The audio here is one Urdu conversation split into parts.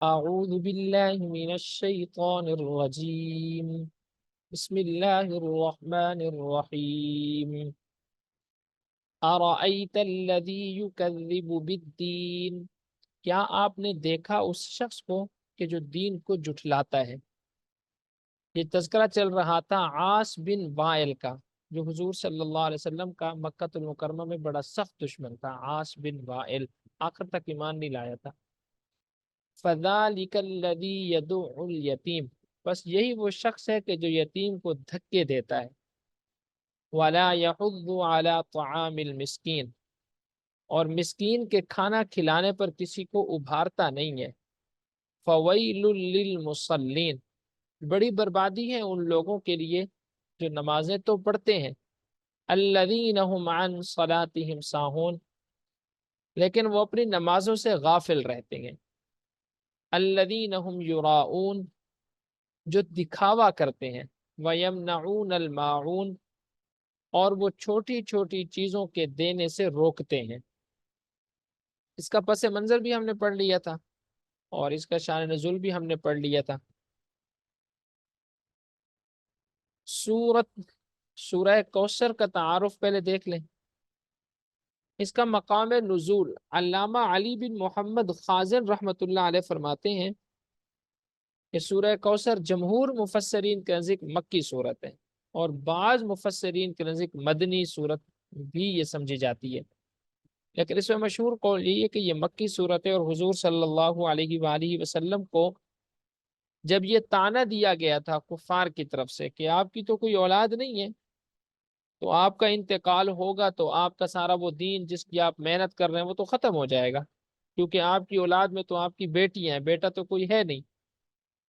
اعوذ باللہ من الشیطان الرجیم، بسم اللہ الرحمن الرحیم۔ ارأیت الذی یکذب بالدین، کیا آپ نے دیکھا اس شخص کو کہ جو دین کو جھٹلاتا ہے؟ یہ تذکرہ چل رہا تھا عاص بن وائل کا، جو حضور صلی اللہ علیہ وسلم کا مکہ المکرمہ میں بڑا سخت دشمن تھا۔ عاص بن وائل آخر تک ایمان نہیں لایا تھا۔ فَذَلِكَ الَّذِي يَدُعُّ الْيَتِيمَ، بس یہی وہ شخص ہے کہ جو یتیم کو دھکے دیتا ہے۔ وَلَا يَحُضُّ عَلَى طَعَامِ الْمِسْكِينِ، اور مسکین کے کھانا کھلانے پر کسی کو ابھارتا نہیں ہے۔ فَوَيْلٌ لِّلْمُصَلِّينَ، بڑی بربادی ہے ان لوگوں کے لیے جو نمازیں تو پڑھتے ہیں۔ الَّذِينَ هُمْ عَنْ صَلَاتِهِمْ سَاهُونَ، لیکن وہ اپنی نمازوں سے غافل رہتے ہیں۔ الَّذِينَ هُمْ يُرَاءُونَ، جو دکھاوا کرتے ہیں۔ وَيَمْنَعُونَ الْمَاعُونَ، اور وہ چھوٹی چھوٹی چیزوں کے دینے سے روکتے ہیں۔ اس کا پس منظر بھی ہم نے پڑھ لیا تھا اور اس کا شان نزول بھی ہم نے پڑھ لیا تھا۔ سورہ کوثر کا تعارف پہلے دیکھ لیں۔ اس کا مقام نزول علامہ علی بن محمد خازن رحمۃ اللہ علیہ فرماتے ہیں کہ سورہ کوثر جمہور مفسرین کے نزدیک مکی صورت ہے، اور بعض مفسرین کے نزدیک مدنی صورت بھی یہ سمجھی جاتی ہے، لیکن اس میں مشہور قول یہ ہے کہ یہ مکی صورت ہے۔ اور حضور صلی اللہ علیہ وآلہ وسلم کو جب یہ طعنہ دیا گیا تھا کفار کی طرف سے کہ آپ کی تو کوئی اولاد نہیں ہے، تو آپ کا انتقال ہوگا تو آپ کا سارا وہ دین جس کی آپ محنت کر رہے ہیں وہ تو ختم ہو جائے گا، کیونکہ آپ کی اولاد میں تو آپ کی بیٹی ہیں، بیٹا تو کوئی ہے نہیں۔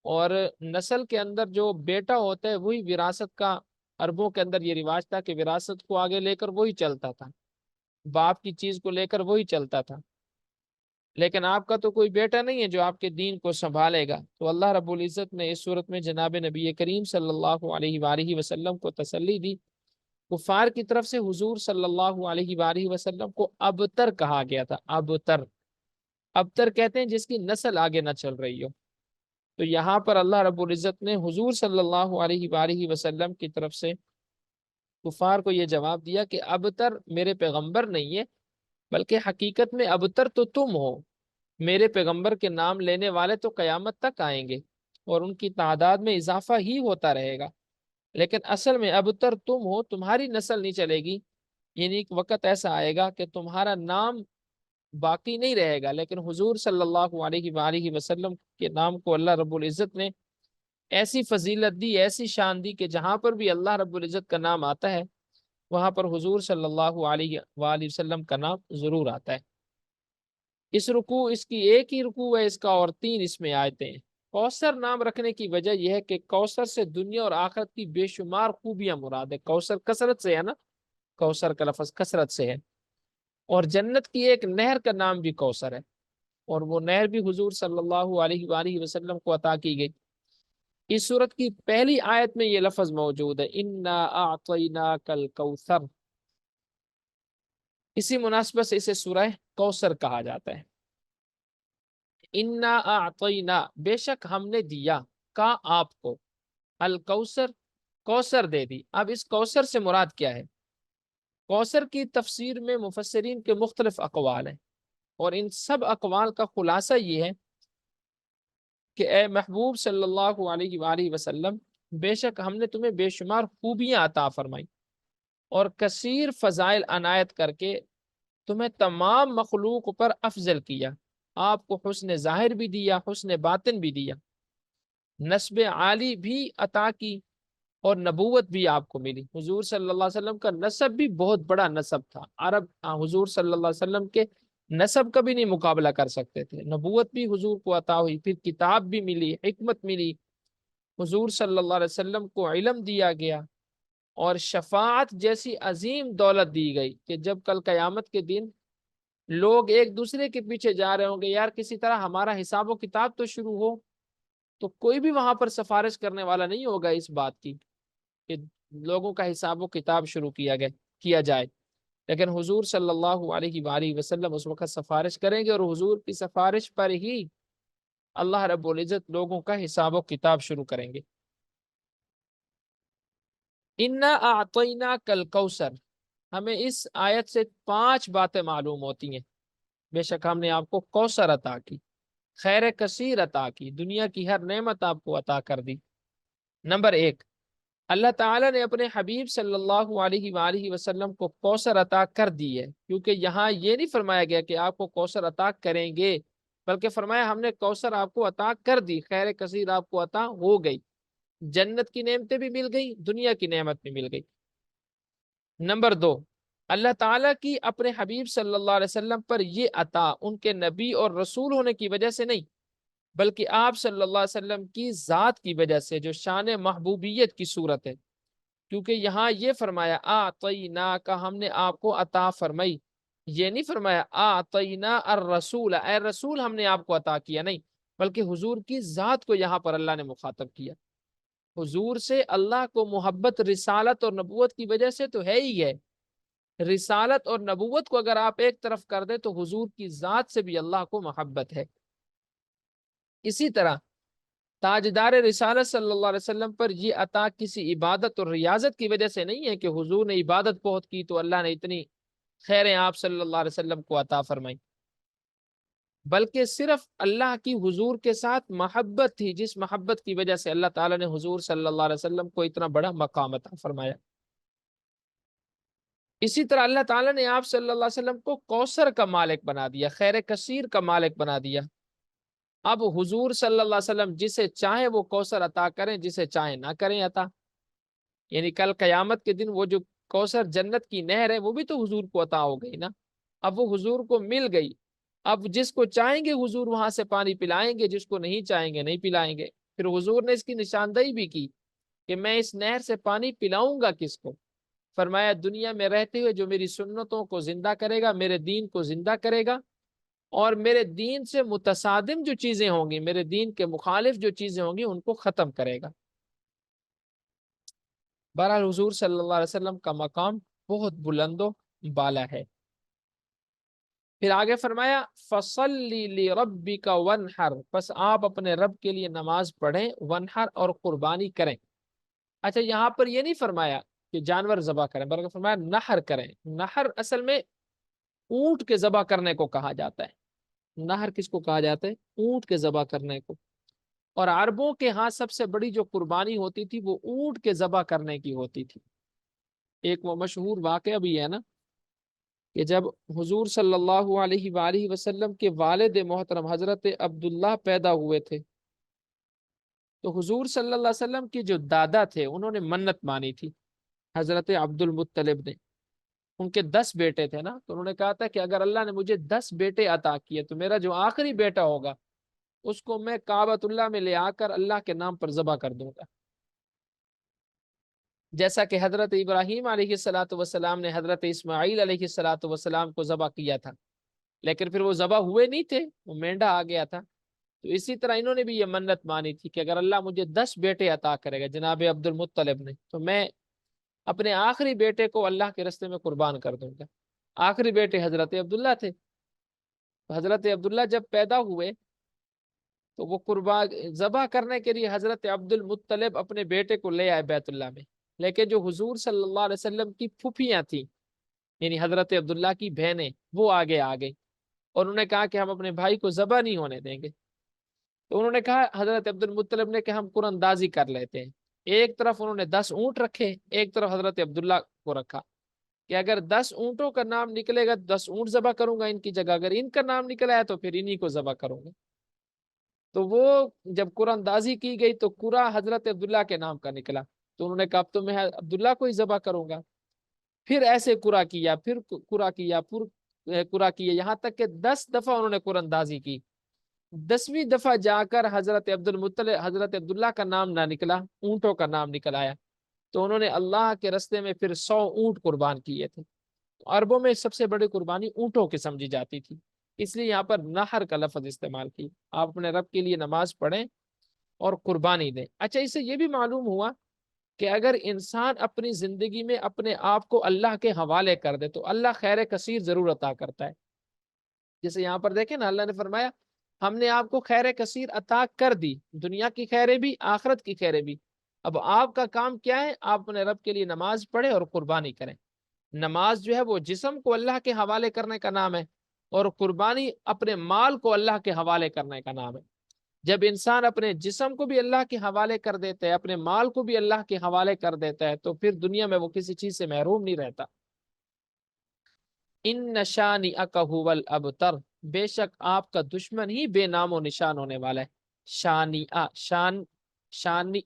اور نسل کے اندر جو بیٹا ہوتا ہے وہی وراثت کا، عربوں کے اندر یہ رواج تھا کہ وراثت کو آگے لے کر وہی چلتا تھا، باپ کی چیز کو لے کر وہی چلتا تھا، لیکن آپ کا تو کوئی بیٹا نہیں ہے جو آپ کے دین کو سنبھالے گا۔ تو اللہ رب العزت نے اس صورت میں جناب نبی کریم صلی اللہ علیہ وآلہ وسلم کو تسلی دی۔ کفار کی طرف سے حضور صلی اللہ علیہ وآلہ وسلم کو ابتر کہا گیا تھا۔ ابتر، ابتر کہتے ہیں جس کی نسل آگے نہ چل رہی ہو۔ تو یہاں پر اللہ رب العزت نے حضور صلی اللہ علیہ وآلہ وسلم کی طرف سے کفار کو یہ جواب دیا کہ ابتر میرے پیغمبر نہیں ہے، بلکہ حقیقت میں ابتر تو تم ہو۔ میرے پیغمبر کے نام لینے والے تو قیامت تک آئیں گے اور ان کی تعداد میں اضافہ ہی ہوتا رہے گا، لیکن اصل میں ابتر تم ہو، تمہاری نسل نہیں چلے گی۔ یعنی ایک وقت ایسا آئے گا کہ تمہارا نام باقی نہیں رہے گا، لیکن حضور صلی اللہ علیہ وآلہ وسلم کے نام کو اللہ رب العزت نے ایسی فضیلت دی، ایسی شان دی کہ جہاں پر بھی اللہ رب العزت کا نام آتا ہے وہاں پر حضور صلی اللہ علیہ وآلہ وسلم کا نام ضرور آتا ہے۔ اس رکوع، اس کی ایک ہی رکوع ہے اس کا، اور 3 اس میں آیتیں ہیں۔ کوثر نام رکھنے کی وجہ یہ ہے کہ کوثر سے دنیا اور آخرت کی بے شمار خوبیاں مراد ہے۔ کوثر کثرت سے ہے نا، کوثر کا لفظ کثرت سے ہے، اور جنت کی ایک نہر کا نام بھی کوثر ہے، اور وہ نہر بھی حضور صلی اللہ علیہ وآلہ وسلم کو عطا کی گئی۔ اس صورت کی پہلی آیت میں یہ لفظ موجود ہے، انا اعطیناک الکوثر۔ اسی مناسبت سے اسے سورہ کوثر کہا جاتا ہے۔ انا اعطینا، بے شک ہم نے دیا، کا آپ کو، الکوثر، کوثر دے دی۔ اب اس کوثر سے مراد کیا ہے؟ کوثر کی تفسیر میں مفسرین کے مختلف اقوال ہیں، اور ان سب اقوال کا خلاصہ یہ ہے کہ اے محبوب صلی اللہ علیہ وآلہ وسلم، بے شک ہم نے تمہیں بے شمار خوبیاں عطا فرمائی اور کثیر فضائل عنایت کر کے تمہیں تمام مخلوق پر افضل کیا۔ آپ کو حسن ظاہر بھی دیا، حسن باطن بھی دیا، نسب عالی بھی عطا کی، اور نبوت بھی آپ کو ملی۔ حضور صلی اللہ علیہ وسلم کا نسب بھی بہت بڑا نسب تھا، عرب حضور صلی اللہ علیہ وسلم کے نسب کا بھی نہیں مقابلہ کر سکتے تھے۔ نبوت بھی حضور کو عطا ہوئی، پھر کتاب بھی ملی، حکمت ملی، حضور صلی اللہ علیہ وسلم کو علم دیا گیا، اور شفاعت جیسی عظیم دولت دی گئی کہ جب کل قیامت کے دن لوگ ایک دوسرے کے پیچھے جا رہے ہوں گے، یار کسی طرح ہمارا حساب و کتاب تو شروع ہو، تو کوئی بھی وہاں پر سفارش کرنے والا نہیں ہوگا اس بات کی کہ لوگوں کا حساب و کتاب شروع کیا جائے، لیکن حضور صلی اللہ علیہ وآلہ وسلم اس وقت سفارش کریں گے، اور حضور کی سفارش پر ہی اللہ رب العزت لوگوں کا حساب و کتاب شروع کریں گے۔ انا اعطینا کل کوثر، ہمیں اس آیت سے 5 باتیں معلوم ہوتی ہیں۔ بے شک ہم نے آپ کو کوثر عطا کی، خیر کثیر عطا کی، دنیا کی ہر نعمت آپ کو عطا کر دی۔ نمبر 1، اللہ تعالیٰ نے اپنے حبیب صلی اللہ علیہ وآلہ وسلم کو کوثر عطا کر دی ہے، کیونکہ یہاں یہ نہیں فرمایا گیا کہ آپ کو کوثر عطا کریں گے، بلکہ فرمایا ہم نے کوثر آپ کو عطا کر دی، خیر کثیر آپ کو عطا ہو گئی، جنت کی نعمتیں بھی مل گئی، دنیا کی نعمت بھی مل گئی۔ نمبر 2، اللہ تعالیٰ کی اپنے حبیب صلی اللہ علیہ وسلم پر یہ عطا ان کے نبی اور رسول ہونے کی وجہ سے نہیں، بلکہ آپ صلی اللہ علیہ وسلم کی ذات کی وجہ سے، جو شان محبوبیت کی صورت ہے، کیونکہ یہاں یہ فرمایا آتینا کا ہم نے آپ کو عطا فرمائی، یہ نہیں فرمایا آتینا الرسول، اے رسول ہم نے آپ کو عطا کیا، نہیں، بلکہ حضور کی ذات کو یہاں پر اللہ نے مخاطب کیا۔ حضور سے اللہ کو محبت رسالت اور نبوت کی وجہ سے تو ہے ہی ہے، رسالت اور نبوت کو اگر آپ ایک طرف کر دیں تو حضور کی ذات سے بھی اللہ کو محبت ہے۔ اسی طرح تاجدار رسالت صلی اللہ علیہ وسلم پر یہ عطا کسی عبادت اور ریاضت کی وجہ سے نہیں ہے کہ حضور نے عبادت بہت کی تو اللہ نے اتنی خیریں آپ صلی اللہ علیہ وسلم کو عطا فرمائی، بلکہ صرف اللہ کی حضور کے ساتھ محبت تھی، جس محبت کی وجہ سے اللہ تعالیٰ نے حضور صلی اللہ علیہ وسلم کو اتنا بڑا مقام عطا فرمایا۔ اسی طرح اللہ تعالیٰ نے آپ صلی اللہ علیہ وسلم کو کوثر کا مالک بنا دیا، خیر کثیر کا مالک بنا دیا۔ اب حضور صلی اللہ علیہ وسلم جسے چاہیں وہ کوثر عطا کریں، جسے چاہیں نہ کریں عطا، یعنی کل قیامت کے دن وہ جو کوثر جنت کی نہر ہے وہ بھی تو حضور کو عطا ہو گئی نا، اب وہ حضور کو مل گئی، اب جس کو چاہیں گے حضور وہاں سے پانی پلائیں گے، جس کو نہیں چاہیں گے نہیں پلائیں گے۔ پھر حضور نے اس کی نشاندہی بھی کی کہ میں اس نہر سے پانی پلاؤں گا کس کو، فرمایا دنیا میں رہتے ہوئے جو میری سنتوں کو زندہ کرے گا، میرے دین کو زندہ کرے گا، اور میرے دین سے متصادم جو چیزیں ہوں گی، میرے دین کے مخالف جو چیزیں ہوں گی ان کو ختم کرے گا۔ بہرحال حضور صلی اللہ علیہ وسلم کا مقام بہت بلند و بالا ہے۔ پھر آگے فرمایا فَصَلِّ لِرَبِّكَ وَانْحَرْ، پس آپ اپنے رب کے لیے نماز پڑھیں، وانحر اور قربانی کریں۔ اچھا یہاں پر یہ نہیں فرمایا کہ جانور ذبح کریں، بلکہ فرمایا نحر کریں۔ نحر اصل میں اونٹ کے ذبح کرنے کو کہا جاتا ہے۔ نحر کس کو کہا جاتا ہے؟ اونٹ کے ذبح کرنے کو۔ اور عربوں کے ہاں سب سے بڑی جو قربانی ہوتی تھی وہ اونٹ کے ذبح کرنے کی ہوتی تھی۔ ایک وہ مشہور واقعہ بھی ہے نا کہ جب حضور صلی اللہ علیہ وآلہ وسلم کے والد محترم حضرت عبداللہ پیدا ہوئے تھے تو حضور صلی اللہ علیہ وسلم کے جو دادا تھے انہوں نے منت مانی تھی حضرت عبد المطلب نے، ان کے 10 بیٹے تھے نا، تو انہوں نے کہا تھا کہ اگر اللہ نے مجھے 10 بیٹے عطا کیے تو میرا جو آخری بیٹا ہوگا اس کو میں کعبۃ اللہ میں لے آ کر اللہ کے نام پر ذبح کر دوں گا، جیسا کہ حضرت ابراہیم علیہ السلام نے حضرت اسماعیل علیہ السلام کو ذبح کیا تھا، لیکن پھر وہ ذبح ہوئے نہیں تھے، وہ مینڈا آ گیا تھا۔ تو اسی طرح انہوں نے بھی یہ منت مانی تھی کہ اگر اللہ مجھے 10 بیٹے عطا کرے گا جناب عبد المطلب نے، تو میں اپنے آخری بیٹے کو اللہ کے راستے میں قربان کر دوں گا۔ آخری بیٹے حضرت عبداللہ تھے، تو حضرت عبداللہ جب پیدا ہوئے تو وہ قربان ذبح کرنے کے لیے حضرت عبد المطلب اپنے بیٹے کو لے آئے بیت اللہ میں، لیکن جو حضور صلی اللہ علیہ وسلم کی پھوپھیاں تھیں یعنی حضرت عبداللہ کی بہنیں، وہ آگے آ گئی اور انہوں نے کہا کہ ہم اپنے بھائی کو ذبح نہیں ہونے دیں گے۔ تو انہوں نے کہا حضرت عبد المطلب نے کہ ہم قرآن اندازی کر لیتے ہیں، ایک طرف انہوں نے 10 اونٹ رکھے، ایک طرف حضرت عبداللہ کو رکھا کہ اگر 10 اونٹوں کا نام نکلے گا 10 اونٹ ذبح کروں گا ان کی جگہ، اگر ان کا نام نکلا ہے تو پھر انہی کو ذبح کروں گا۔ تو وہ جب قرآن اندازی کی گئی تو قرآ حضرت عبداللہ کے نام کا نکلا، تو انہوں نے کہا اب تو میں عبداللہ کو ہی ذبح کروں گا۔ پھر ایسے قرآ کیا، پھر قرآ کیا، پھر قرآ کیا، یہاں تک کہ 10 دفعہ انہوں نے قرآن اندازی کی۔ 10ویں دفعہ جا کر حضرت عبد المطلب حضرت عبداللہ کا نام نہ نکلا، اونٹوں کا نام نکل آیا، تو انہوں نے اللہ کے راستے میں پھر 100 اونٹ قربان کیے تھے۔ عربوں میں سب سے بڑی قربانی اونٹوں کی سمجھی جاتی تھی، اس لیے یہاں پر نحر کا لفظ استعمال کی۔ آپ اپنے رب کے لیے نماز پڑھیں اور قربانی دیں۔ اچھا اس سے یہ بھی معلوم ہوا کہ اگر انسان اپنی زندگی میں اپنے آپ کو اللہ کے حوالے کر دے تو اللہ خیر کثیر ضرور عطا کرتا ہے۔ جیسے یہاں پر دیکھیں نا اللہ نے فرمایا ہم نے آپ کو خیر کثیر عطا کر دی، دنیا کی خیریں بھی، آخرت کی خیریں بھی۔ اب آپ کا کام کیا ہے؟ آپ اپنے رب کے لیے نماز پڑھیں اور قربانی کریں۔ نماز جو ہے وہ جسم کو اللہ کے حوالے کرنے کا نام ہے، اور قربانی اپنے مال کو اللہ کے حوالے کرنے کا نام ہے۔ جب انسان اپنے جسم کو بھی اللہ کے حوالے کر دیتا ہے، اپنے مال کو بھی اللہ کے حوالے کر دیتا ہے، تو پھر دنیا میں وہ کسی چیز سے محروم نہیں رہتا۔ ان نشانی اکہول ابتر، بے شک آپ کا دشمن ہی بے نام و نشان ہونے والا ہے۔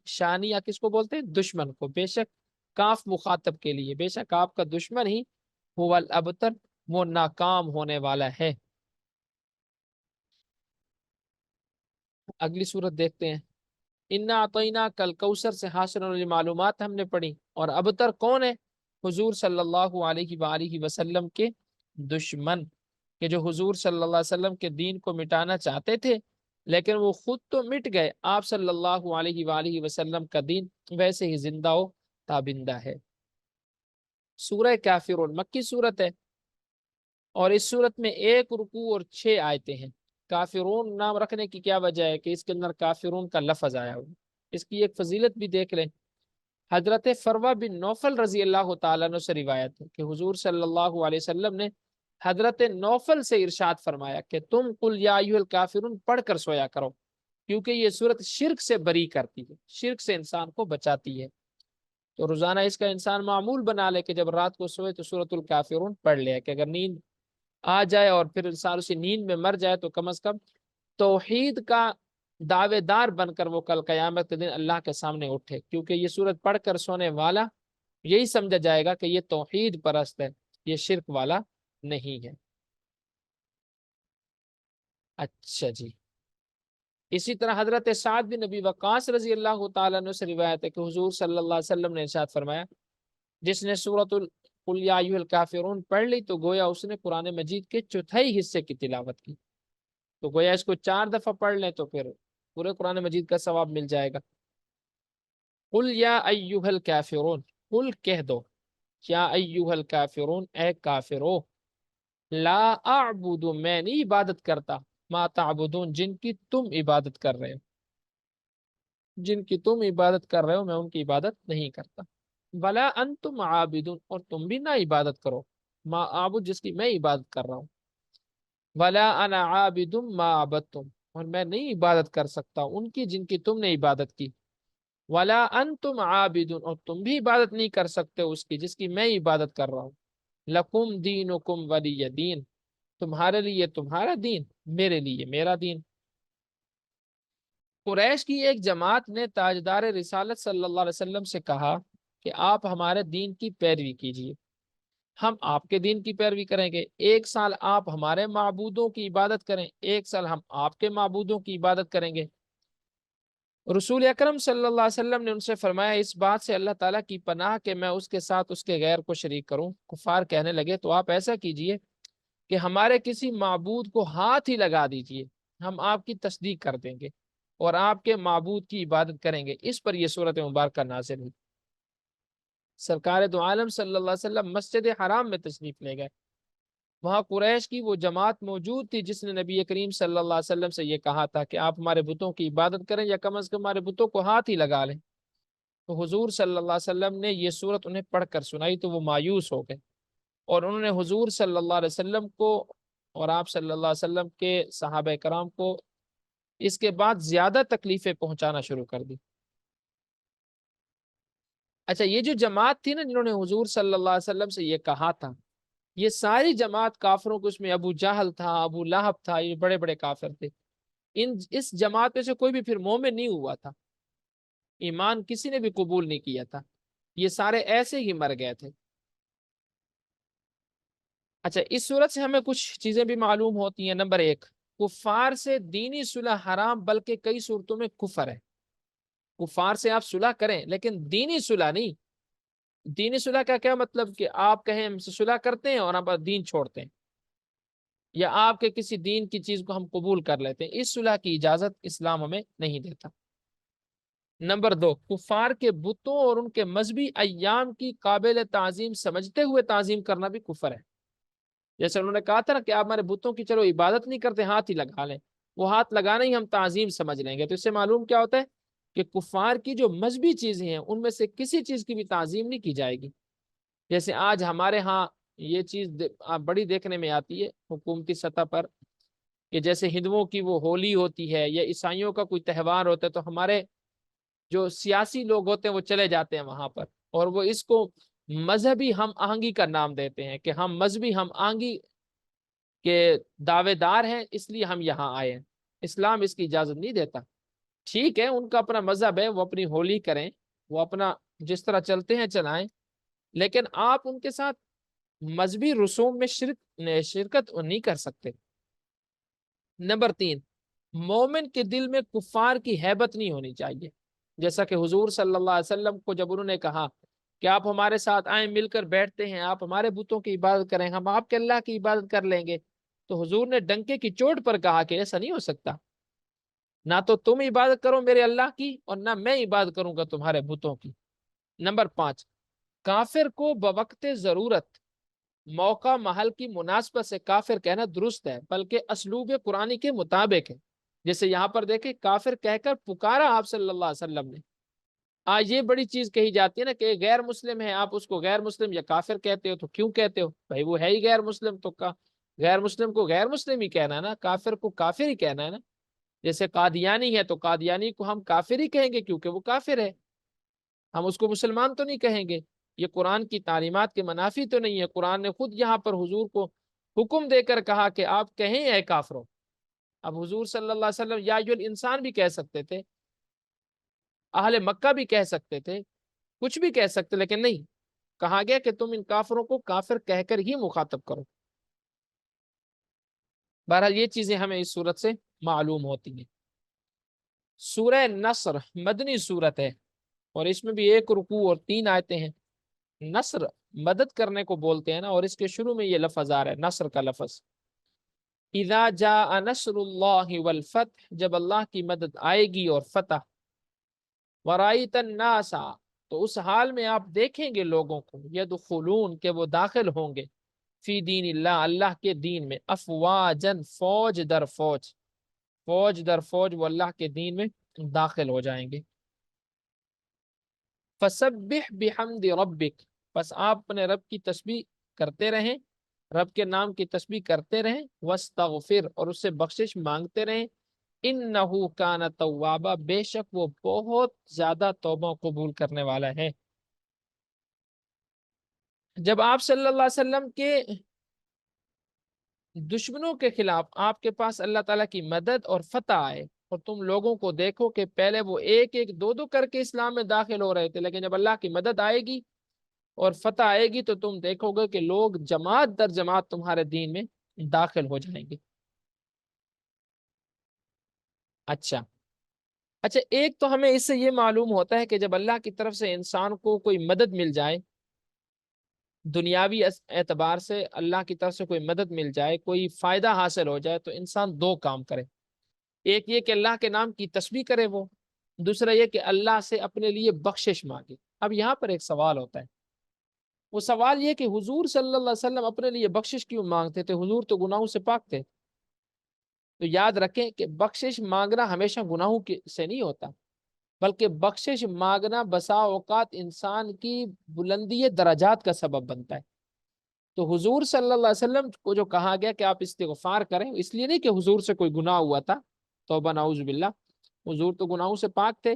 شانیہ کس کو بولتے ہیں؟ دشمن کو۔ بے شک کاف مخاطب کے لیے، بے شک آپ کا دشمن ہی هو الابتر، وہ ناکام ہونے والا ہے۔ اگلی صورت دیکھتے ہیں۔ انا اعطینا کل کوثر سے حاصل ہونے والی معلومات ہم نے پڑھی۔ اور ابتر کون ہے؟ حضور صلی اللہ علیہ وآلہ وسلم کے دشمن، کہ جو حضور صلی اللہ علیہ وسلم کے دین کو مٹانا چاہتے تھے، لیکن وہ خود تو مٹ گئے، آپ صلی اللہ علیہ وآلہ وسلم کا دین ویسے ہی زندہ و تابندہ ہے۔ سورہ کافرون مکی صورت ہے، اور اس صورت میں 1 رکوع اور 6 آیتیں ہیں۔ کافرون نام رکھنے کی کیا وجہ ہے؟ کہ اس کے اندر کافرون کا لفظ آیا ہوا۔ اس کی ایک فضیلت بھی دیکھ لیں۔ حضرت فروہ بن نوفل رضی اللہ تعالیٰ عنہ سے روایت ہے کہ حضور صلی اللہ علیہ وسلم نے حضرت نوفل سے ارشاد فرمایا کہ تم قل یا ایھا الکافرون پڑھ کر سویا کرو، کیونکہ یہ صورت شرک سے بری کرتی ہے، شرک سے انسان کو بچاتی ہے۔ تو روزانہ اس کا انسان معمول بنا لے کہ جب رات کو سوئے تو سورۃ الکافرون پڑھ لے، کہ اگر نیند آ جائے اور پھر انسان اسی نیند میں مر جائے تو کم از کم توحید کا دعوے دار بن کر وہ کل قیامت کے دن اللہ کے سامنے اٹھے، کیونکہ یہ سورت پڑھ کر سونے والا یہی سمجھا جائے گا کہ یہ توحید پرست ہے، یہ شرک والا نہیں ہے۔ اچھا جی، اسی طرح حضرت سعد بن نبی وقاص رضی اللہ تعالیٰ عنہ سے روایت ہے کہ حضور صلی اللہ علیہ وسلم نے ارشاد فرمایا جس نے سورۃ قل یا ایھا الکافرون پڑھ لی تو گویا اس نے قرآن مجید کے چوتھائی حصے کی تلاوت کی۔ تو گویا اس کو 4 دفعہ پڑھ لیں تو پھر پورے قرآن مجید کا ثواب مل جائے گا۔ قل یا ایھا الکافرون، قل کہہ دو، یا ایھا الکافرون، اے کافرو، لا اعبد، میں نہیں عبادت کرتا، ما تعبدون، جن کی تم عبادت کر رہے ہو، جن کی تم عبادت کر رہے ہو میں ان کی عبادت نہیں کرتا۔ ولا انتم عابدون، اور تم بھی نہ عبادت کرو، ما اعبد، جس کی میں عبادت کر رہا ہوں۔ ولا انا عابد ما عبدتم، اور میں نہیں عبادت کر سکتا ان کی جن کی تم نے عبادت کی۔ ولا انتم عابدون، اور تم بھی عبادت نہیں کر سکتے اس کی جس کی میں عبادت کر رہا ہوں۔ لکم دینکم ولی دین، تمہارے لیے تمہارا دین، میرے لیے میرا دین۔ قریش کی ایک جماعت نے تاجدار رسالت صلی اللہ علیہ وسلم سے کہا کہ آپ ہمارے دین کی پیروی کیجیے، ہم آپ کے دین کی پیروی کریں گے، 1 سال آپ ہمارے معبودوں کی عبادت کریں، 1 سال ہم آپ کے معبودوں کی عبادت کریں گے۔ رسول اکرم صلی اللہ علیہ وسلم نے ان سے فرمایا اس بات سے اللہ تعالیٰ کی پناہ کہ میں اس کے ساتھ اس کے غیر کو شریک کروں۔ کفار کہنے لگے تو آپ ایسا کیجئے کہ ہمارے کسی معبود کو ہاتھ ہی لگا دیجئے، ہم آپ کی تصدیق کر دیں گے اور آپ کے معبود کی عبادت کریں گے۔ اس پر یہ سورت مبارکہ نازل ہوئی۔ سرکار دو عالم صلی اللہ علیہ وسلم مسجد حرام میں تشریف لے گئے، وہاں قریش کی وہ جماعت موجود تھی جس نے نبی کریم صلی اللہ علیہ وسلم سے یہ کہا تھا کہ آپ ہمارے بتوں کی عبادت کریں یا کم از کم ہمارے بتوں کو ہاتھ ہی لگا لیں۔ تو حضور صلی اللہ علیہ وسلم نے یہ سورت انہیں پڑھ کر سنائی تو وہ مایوس ہو گئے، اور انہوں نے حضور صلی اللہ علیہ وسلم کو اور آپ صلی اللہ علیہ وسلم کے صحابہ کرام کو اس کے بعد زیادہ تکلیفیں پہنچانا شروع کر دی۔ اچھا، یہ جو جماعت تھی نا جنہوں نے حضور صلی اللہ علیہ وسلم سے یہ کہا تھا، یہ ساری جماعت کافروں کو، اس میں ابو جہل تھا، ابو لہب تھا، یہ بڑے بڑے کافر تھے۔ اس جماعت میں سے کوئی بھی پھر مومن نہیں ہوا تھا، ایمان کسی نے بھی قبول نہیں کیا تھا، یہ سارے ایسے ہی مر گئے تھے۔ اچھا، اس صورت سے ہمیں کچھ چیزیں بھی معلوم ہوتی ہیں۔ نمبر 1، کفار سے دینی صلح حرام، بلکہ کئی صورتوں میں کفر ہے۔ کفار سے آپ صلح کریں لیکن دینی صلح نہیں۔ دینی صلح کا کیا مطلب کہ آپ کہیں ہم سے صلح کرتے ہیں اور آپ دین چھوڑتے ہیں، یا آپ کے کسی دین کی چیز کو ہم قبول کر لیتے ہیں، اس صلح کی اجازت اسلام ہمیں نہیں دیتا۔ نمبر 2، کفار کے بتوں اور ان کے مذہبی ایام کی قابل تعظیم سمجھتے ہوئے تعظیم کرنا بھی کفر ہے۔ جیسے انہوں نے کہا تھا نا کہ آپ ہمارے بتوں کی چلو عبادت نہیں کرتے، ہاتھ ہی لگا لیں، وہ ہاتھ لگانا ہی ہم تعظیم سمجھ لیں گے۔ تو اس سے معلوم کیا ہوتا ہے کہ کفار کی جو مذہبی چیزیں ہیں ان میں سے کسی چیز کی بھی تعظیم نہیں کی جائے گی۔ جیسے آج ہمارے ہاں یہ چیز بڑی دیکھنے میں آتی ہے حکومتی سطح پر، کہ جیسے ہندوؤں کی وہ ہولی ہوتی ہے یا عیسائیوں کا کوئی تہوار ہوتا ہے تو ہمارے جو سیاسی لوگ ہوتے ہیں وہ چلے جاتے ہیں وہاں پر، اور وہ اس کو مذہبی ہم آہنگی کا نام دیتے ہیں کہ ہم مذہبی ہم آہنگی کے دعوے دار ہیں اس لیے ہم یہاں آئے ہیں۔ اسلام اس کی اجازت نہیں دیتا۔ ٹھیک ہے ان کا اپنا مذہب ہے، وہ اپنی ہولی کریں، وہ اپنا جس طرح چلتے ہیں چلائیں، لیکن آپ ان کے ساتھ مذہبی رسوم میں شرکت نہیں کر سکتے۔ نمبر 3، مومن کے دل میں کفار کی ہیبت نہیں ہونی چاہیے۔ جیسا کہ حضور صلی اللہ علیہ وسلم کو جب انہوں نے کہا کہ آپ ہمارے ساتھ آئیں، مل کر بیٹھتے ہیں، آپ ہمارے بتوں کی عبادت کریں، ہم آپ کے اللہ کی عبادت کر لیں گے، تو حضور نے ڈنکے کی چوٹ پر کہا کہ ایسا نہیں ہو سکتا، نہ تو تم عبادت کرو میرے اللہ کی اور نہ میں عبادت کروں گا تمہارے بتوں کی۔ نمبر 5، کافر کو بوقت ضرورت موقع محل کی مناسبت سے کافر کہنا درست ہے، بلکہ اسلوب قرآنی کے مطابق ہے۔ جیسے یہاں پر دیکھیں کافر کہہ کر پکارا آپ صلی اللہ علیہ وسلم نے۔ آج یہ بڑی چیز کہی جاتی ہے نا کہ غیر مسلم ہے، آپ اس کو غیر مسلم یا کافر کہتے ہو، تو کیوں کہتے ہو بھائی؟ وہ ہے ہی غیر مسلم، تو غیر مسلم کو غیر مسلم ہی کہنا ہے نا، کافر کو کافر ہی کہنا ہے نا۔ جیسے قادیانی ہے تو قادیانی کو ہم کافر ہی کہیں گے کیونکہ وہ کافر ہے، ہم اس کو مسلمان تو نہیں کہیں گے۔ یہ قرآن کی تعلیمات کے منافی تو نہیں ہے، قرآن نے خود یہاں پر حضور کو حکم دے کر کہا کہ آپ کہیں اے کافروں۔ اب حضور صلی اللہ علیہ وسلم یا انسان بھی کہہ سکتے تھے، اہل مکہ بھی کہہ سکتے تھے، کچھ بھی کہہ سکتے، لیکن نہیں، کہا گیا کہ تم ان کافروں کو کافر کہہ کر ہی مخاطب کرو۔ بہرحال یہ چیزیں ہمیں اس صورت سے معلوم ہوتی ہیں۔ سورہ نصر مدنی صورت ہے اور اس میں بھی 1 رکوع اور 3 آیتیں ہیں۔ نصر مدد کرنے کو بولتے ہیں نا، اور اس کے شروع میں یہ لفظ آ رہا ہے، نصر کا لفظ، اذا جاء نصر اللہ والفتح، جب اللہ کی مدد آئے گی اور فتح، ورائیت الناس، تو اس حال میں آپ دیکھیں گے لوگوں کو، یدخلون، کہ وہ داخل ہوں گے، فی دین اللہ، اللہ کے دین میں، افواجن، فوج در فوج، فوج در فوج وہ اللہ کے دین میں داخل ہو جائیں گے۔ فسبح بحمد ربک، بس آپ اپنے رب کی تسبیح کرتے رہیں، رب کے نام کی تسبیح کرتے رہیں، واستغفر، اور اس سے بخشش مانگتے رہیں، انہو کان توابا، بے شک وہ بہت زیادہ توبہ قبول کرنے والا ہے۔ جب آپ صلی اللہ علیہ وسلم کے دشمنوں کے خلاف آپ کے پاس اللہ تعالیٰ کی مدد اور فتح آئے، اور تم لوگوں کو دیکھو کہ پہلے وہ 1-1 2 کر کے اسلام میں داخل ہو رہے تھے، لیکن جب اللہ کی مدد آئے گی اور فتح آئے گی تو تم دیکھو گے کہ لوگ جماعت در جماعت تمہارے دین میں داخل ہو جائیں گے۔ اچھا ایک تو ہمیں اس سے یہ معلوم ہوتا ہے کہ جب اللہ کی طرف سے انسان کو کوئی مدد مل جائے، دنیاوی اعتبار سے اللہ کی طرف سے کوئی مدد مل جائے، کوئی فائدہ حاصل ہو جائے، تو انسان 2 کام کرے۔ ایک یہ کہ اللہ کے نام کی تسبیح کرے وہ، دوسرا یہ کہ اللہ سے اپنے لیے بخشش مانگے۔ اب یہاں پر ایک سوال ہوتا ہے، وہ سوال یہ کہ حضور صلی اللہ علیہ وسلم اپنے لیے بخشش کیوں مانگتے تھے؟ حضور تو گناہوں سے پاک تھے۔ تو یاد رکھیں کہ بخشش مانگنا ہمیشہ گناہوں سے نہیں ہوتا، بلکہ بخشش مانگنا بسا اوقات انسان کی بلندی درجات کا سبب بنتا ہے۔ تو حضور صلی اللہ علیہ وسلم کو جو کہا گیا کہ آپ استغفار کریں، اس لیے نہیں کہ حضور سے کوئی گناہ ہوا تھا، توبہ نعوذ باللہ، حضور تو گناہوں سے پاک تھے۔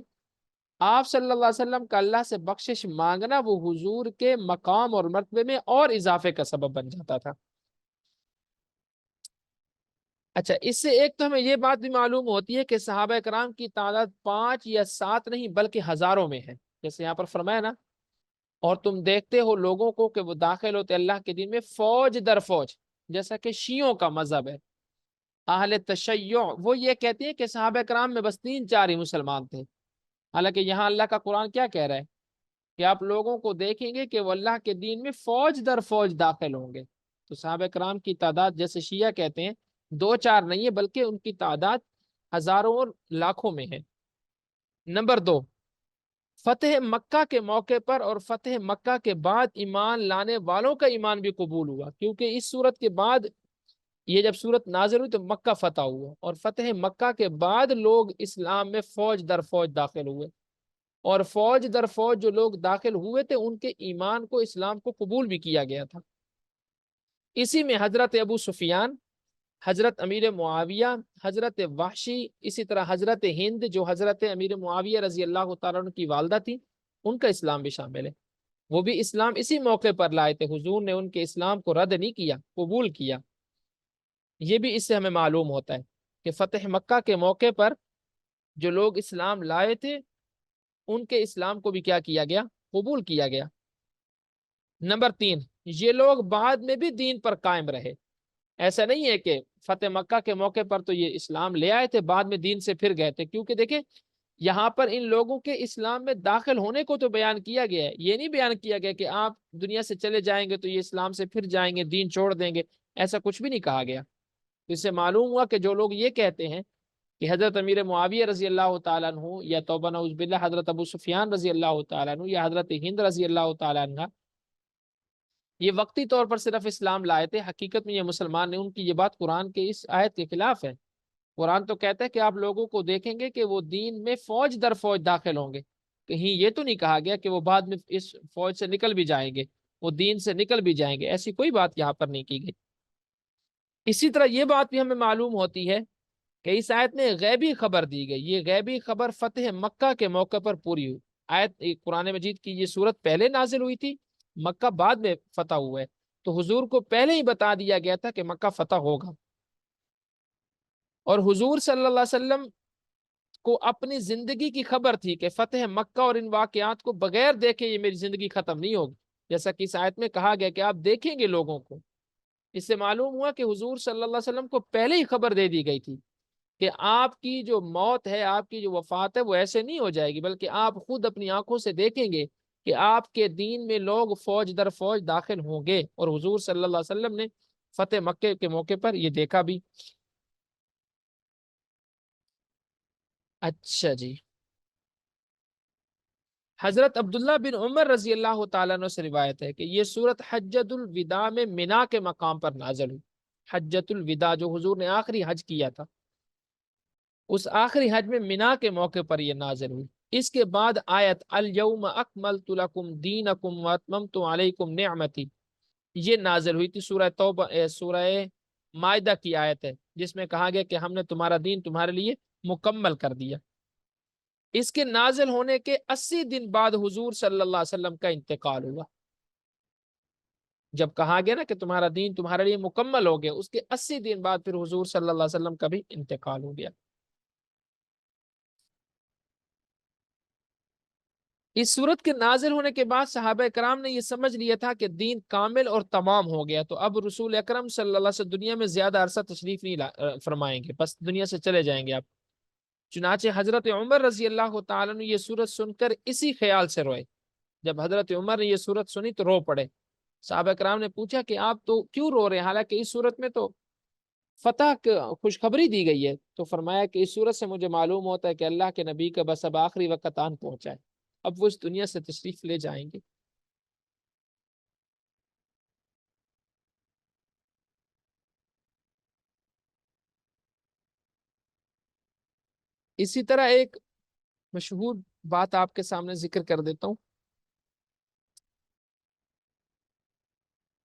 آپ صلی اللہ علیہ وسلم کا اللہ سے بخشش مانگنا وہ حضور کے مقام اور مرتبے میں اور اضافے کا سبب بن جاتا تھا۔ اچھا، اس سے ایک تو ہمیں یہ بات بھی معلوم ہوتی ہے کہ صحابہ کرام کی تعداد 5 یا 7 نہیں بلکہ ہزاروں میں ہے، جیسے یہاں پر فرمایا نا، اور تم دیکھتے ہو لوگوں کو کہ وہ داخل ہوتے اللہ کے دین میں فوج در فوج، جیسا کہ شیعوں کا مذہب ہے، اہل تشیع، وہ یہ کہتے ہیں کہ صحابہ کرام میں بس 3-4 ہی مسلمان تھے، حالانکہ یہاں اللہ کا قرآن کیا کہہ رہا ہے کہ آپ لوگوں کو دیکھیں گے کہ وہ اللہ کے دین میں فوج در فوج داخل ہوں گے۔ تو صحابہ کرام کی تعداد جیسے شیعہ کہتے ہیں 2-4 نہیں ہے بلکہ ان کی تعداد ہزاروں اور لاکھوں میں ہے۔ نمبر 2، فتح مکہ کے موقع پر اور فتح مکہ کے بعد ایمان لانے والوں کا ایمان بھی قبول ہوا، کیونکہ اس صورت کے بعد یہ جب صورت نازل ہوئی تو مکہ فتح ہوا، اور فتح مکہ کے بعد لوگ اسلام میں فوج در فوج داخل ہوئے، اور فوج در فوج جو لوگ داخل ہوئے تھے ان کے ایمان کو، اسلام کو قبول بھی کیا گیا تھا۔ اسی میں حضرت ابو سفیان، حضرت امیر معاویہ، حضرت وحشی، اسی طرح حضرت ہند جو حضرت امیر معاویہ رضی اللہ تعالیٰ عنہ کی والدہ تھی، ان کا اسلام بھی شامل ہے۔ وہ بھی اسلام اسی موقع پر لائے تھے، حضور نے ان کے اسلام کو رد نہیں کیا، قبول کیا۔ یہ بھی اس سے ہمیں معلوم ہوتا ہے کہ فتح مکہ کے موقع پر جو لوگ اسلام لائے تھے ان کے اسلام کو بھی کیا کیا گیا؟ قبول کیا گیا۔ نمبر 3، یہ لوگ بعد میں بھی دین پر قائم رہے۔ ایسا نہیں ہے کہ فتح مکہ کے موقع پر تو یہ اسلام لے آئے تھے، بعد میں دین سے پھر گئے تھے، کیونکہ دیکھیں یہاں پر ان لوگوں کے اسلام میں داخل ہونے کو تو بیان کیا گیا ہے، یہ نہیں بیان کیا گیا کہ آپ دنیا سے چلے جائیں گے تو یہ اسلام سے پھر جائیں گے، دین چھوڑ دیں گے، ایسا کچھ بھی نہیں کہا گیا۔ اس سے معلوم ہوا کہ جو لوگ یہ کہتے ہیں کہ حضرت امیر معاویہ رضی اللہ تعالیٰ عنہ، یا توبہ نعوذ باللہ حضرت ابو سفیان رضی اللہ تعالیٰ عنہ، یا حضرت ہند رضی اللہ تعالیٰ عنہ یہ وقتی طور پر صرف اسلام لائے تھے، حقیقت میں یہ مسلمان نہیں، ان کی یہ بات قرآن کے اس آیت کے خلاف ہے۔ قرآن تو کہتا ہے کہ آپ لوگوں کو دیکھیں گے کہ وہ دین میں فوج در فوج داخل ہوں گے، کہیں یہ تو نہیں کہا گیا کہ وہ بعد میں اس فوج سے نکل بھی جائیں گے، وہ دین سے نکل بھی جائیں گے، ایسی کوئی بات یہاں پر نہیں کی گئی۔ اسی طرح یہ بات بھی ہمیں معلوم ہوتی ہے کہ اس آیت میں غیبی خبر دی گئی، یہ غیبی خبر فتح مکہ کے موقع پر پوری ہوئی۔ آیت قرآن مجید کی یہ صورت پہلے نازل ہوئی تھی، مکہ بعد میں فتح ہوا ہے، تو حضور کو پہلے ہی بتا دیا گیا تھا کہ مکہ فتح ہوگا، اور حضور صلی اللہ علیہ وسلم کو اپنی زندگی کی خبر تھی کہ فتح مکہ اور ان واقعات کو بغیر دیکھے یہ میری زندگی ختم نہیں ہوگی، جیسا کہ اس آیت میں کہا گیا کہ آپ دیکھیں گے لوگوں کو۔ اس سے معلوم ہوا کہ حضور صلی اللہ علیہ وسلم کو پہلے ہی خبر دے دی گئی تھی کہ آپ کی جو موت ہے، آپ کی جو وفات ہے، وہ ایسے نہیں ہو جائے گی، بلکہ آپ خود اپنی آنکھوں سے دیکھیں گے کہ آپ کے دین میں لوگ فوج در فوج داخل ہوں گے، اور حضور صلی اللہ علیہ وسلم نے فتح مکہ کے موقع پر یہ دیکھا بھی۔ اچھا جی، حضرت عبداللہ بن عمر رضی اللہ تعالیٰ عنہ سے روایت ہے کہ یہ سورت حجۃ الوداع میں منا کے مقام پر نازل ہوئی۔ حجۃ الوداع جو حضور نے آخری حج کیا تھا، اس آخری حج میں منا کے موقع پر یہ نازل ہوئی۔ اس کے بعد آیت الیوم اکملت لکم دینکم واتممت علیکم نعمتی یہ نازل ہوئی تھی۔ سورہ توبہ سورہ مائدہ کی آیت ہے جس میں کہا گیا کہ ہم نے تمہارا دین تمہارے لیے مکمل کر دیا۔ اس کے نازل ہونے کے 80 دن بعد حضور صلی اللہ علیہ وسلم کا انتقال ہوا۔ جب کہا گیا نا کہ تمہارا دین تمہارے لیے مکمل ہو گیا، اس کے 80 دن بعد پھر حضور صلی اللہ علیہ وسلم کا بھی انتقال ہو گیا۔ اس صورت کے نازل ہونے کے بعد صحابہ کرام نے یہ سمجھ لیا تھا کہ دین کامل اور تمام ہو گیا، تو اب رسول اکرم صلی اللہ علیہ وسلم دنیا میں زیادہ عرصہ تشریف نہیں فرمائیں گے، بس دنیا سے چلے جائیں گے آپ۔ چنانچہ حضرت عمر رضی اللہ تعالیٰ نے یہ صورت سن کر اسی خیال سے روئے۔ جب حضرت عمر نے یہ صورت سنی تو رو پڑے۔ صحابہ کرام نے پوچھا کہ آپ تو کیوں رو رہے ہیں، حالانکہ اس صورت میں تو فتح خوشخبری دی گئی ہے؟ تو فرمایا کہ اس صورت سے مجھے معلوم ہوتا ہے کہ اللہ کے نبی کا بس اب آخری وقت آن پہنچا ہے، اب وہ اس دنیا سے تشریف لے جائیں گے۔ اسی طرح ایک مشہور بات آپ کے سامنے ذکر کر دیتا ہوں۔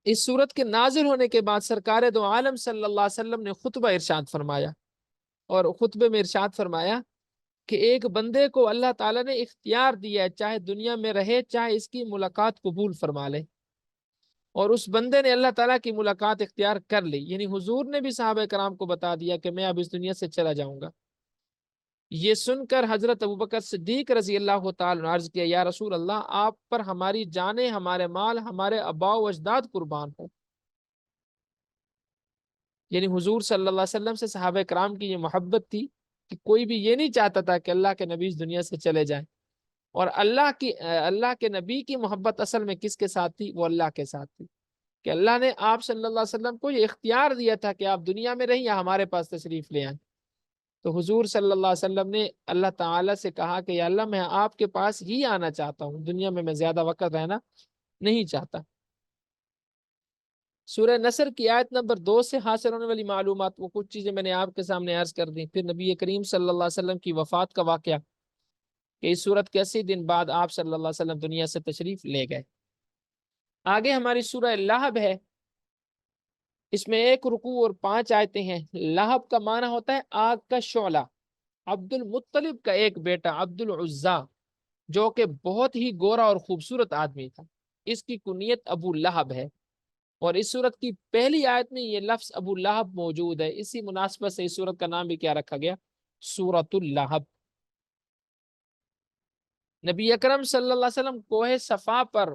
اس صورت کے نازل ہونے کے بعد سرکار دو عالم صلی اللہ علیہ وسلم نے خطبہ ارشاد فرمایا، اور خطبے میں ارشاد فرمایا کہ ایک بندے کو اللہ تعالیٰ نے اختیار دیا ہے، چاہے دنیا میں رہے چاہے اس کی ملاقات قبول فرما لے، اور اس بندے نے اللہ تعالیٰ کی ملاقات اختیار کر لی، یعنی حضور نے بھی صحابہ کرام کو بتا دیا کہ میں اب اس دنیا سے چلا جاؤں گا۔ یہ سن کر حضرت ابوبکر صدیق رضی اللہ تعالیٰ نے عرض کیا، یا رسول اللہ، آپ پر ہماری جانیں، ہمارے مال، ہمارے آباء و اجداد قربان ہو۔ یعنی حضور صلی اللہ علیہ وسلم سے صحابہ کرام کی یہ محبت تھی کہ کوئی بھی یہ نہیں چاہتا تھا کہ اللہ کے نبی اس دنیا سے چلے جائیں، اور اللہ کے نبی کی محبت اصل میں کس کے ساتھ تھی؟ وہ اللہ کے ساتھ تھی، کہ اللہ نے آپ صلی اللہ علیہ وسلم کو یہ اختیار دیا تھا کہ آپ دنیا میں رہیں یا ہمارے پاس تشریف لے آئیں۔ تو حضور صلی اللہ علیہ وسلم نے اللہ تعالیٰ سے کہا کہ یا اللہ، میں آپ کے پاس ہی آنا چاہتا ہوں، دنیا میں میں زیادہ وقت رہنا نہیں چاہتا۔ سورہ نصر کی آیت نمبر 2 سے حاصل ہونے والی معلومات، وہ کچھ چیزیں میں نے آپ کے سامنے عرض کر دی۔ پھر نبی کریم صلی اللہ علیہ وسلم کی وفات کا واقعہ کہ اس صورت کے 80 دن بعد آپ صلی اللہ علیہ وسلم دنیا سے تشریف لے گئے۔ آگے ہماری سورہ لہب ہے، اس میں 1 رکوع اور 5 آیتیں ہیں۔ لہب کا معنی ہوتا ہے آگ کا شعلہ۔ عبد المطلب کا ایک بیٹا عبد العزا جو کہ بہت ہی گورا اور خوبصورت آدمی تھا، اس کی کنیت ابو لہب ہے، اور اس سورت کی پہلی آیت میں یہ لفظ ابو لہب موجود ہے۔ اسی مناسبت سے اس سورت کا نام بھی کیا رکھا گیا؟ سورۃ اللہب۔ نبی اکرم صلی اللہ علیہ وسلم کوہ صفا پر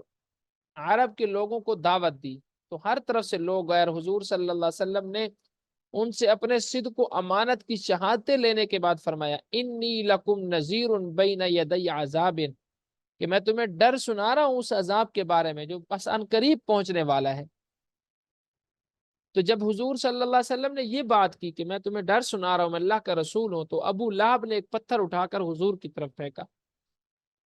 عرب کے لوگوں کو دعوت دی تو ہر طرف سے لوگ غیر حضور صلی اللہ علیہ وسلم نے ان سے اپنے صدق و امانت کی شہادتیں لینے کے بعد فرمایا انی لکم نذیر بین یدی عذاب، کہ میں تمہیں ڈر سنا رہا ہوں اس عذاب کے بارے میں جو بس ان قریب پہنچنے والا ہے۔ تو جب حضور صلی اللہ علیہ وسلم نے یہ بات کی کہ میں تمہیں ڈر سنا رہا ہوں، میں اللہ کا رسول ہوں، تو ابو لہب نے ایک پتھر اٹھا کر حضور کی طرف پھینکا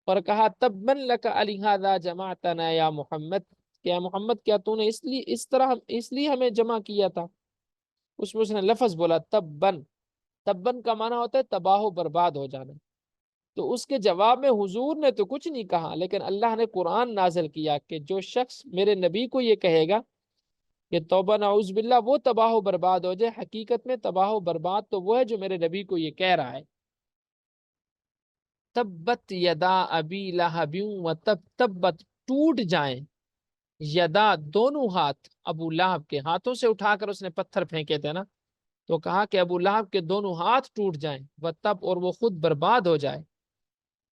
اور کہا تبا لک علی ھذا جمعتنا یا محمد، کیا محمد کیا تو نے اس لیے ہمیں جمع کیا تھا؟ اس میں اس نے لفظ بولا تبن۔ تبن کا معنی ہوتا ہے تباہ و برباد ہو جانا۔ تو اس کے جواب میں حضور نے تو کچھ نہیں کہا، لیکن اللہ نے قرآن نازل کیا کہ جو شخص میرے نبی کو یہ کہے گا کہ توبہ نعوذ باللہ، وہ تباہ و برباد ہو جائے۔ حقیقت میں تباہ و برباد تو وہ ہے جو میرے نبی کو یہ کہہ رہا ہے۔ تبت یدا ابی لہب و تب، تبت ٹوٹ جائیں، یدا دونوں ہاتھ ابو لہب کے، ہاتھوں سے اٹھا کر اس نے پتھر پھینکے تھے نا، تو کہا کہ ابو لہب کے دونوں ہاتھ ٹوٹ جائیں، و تب، اور وہ خود برباد ہو جائے۔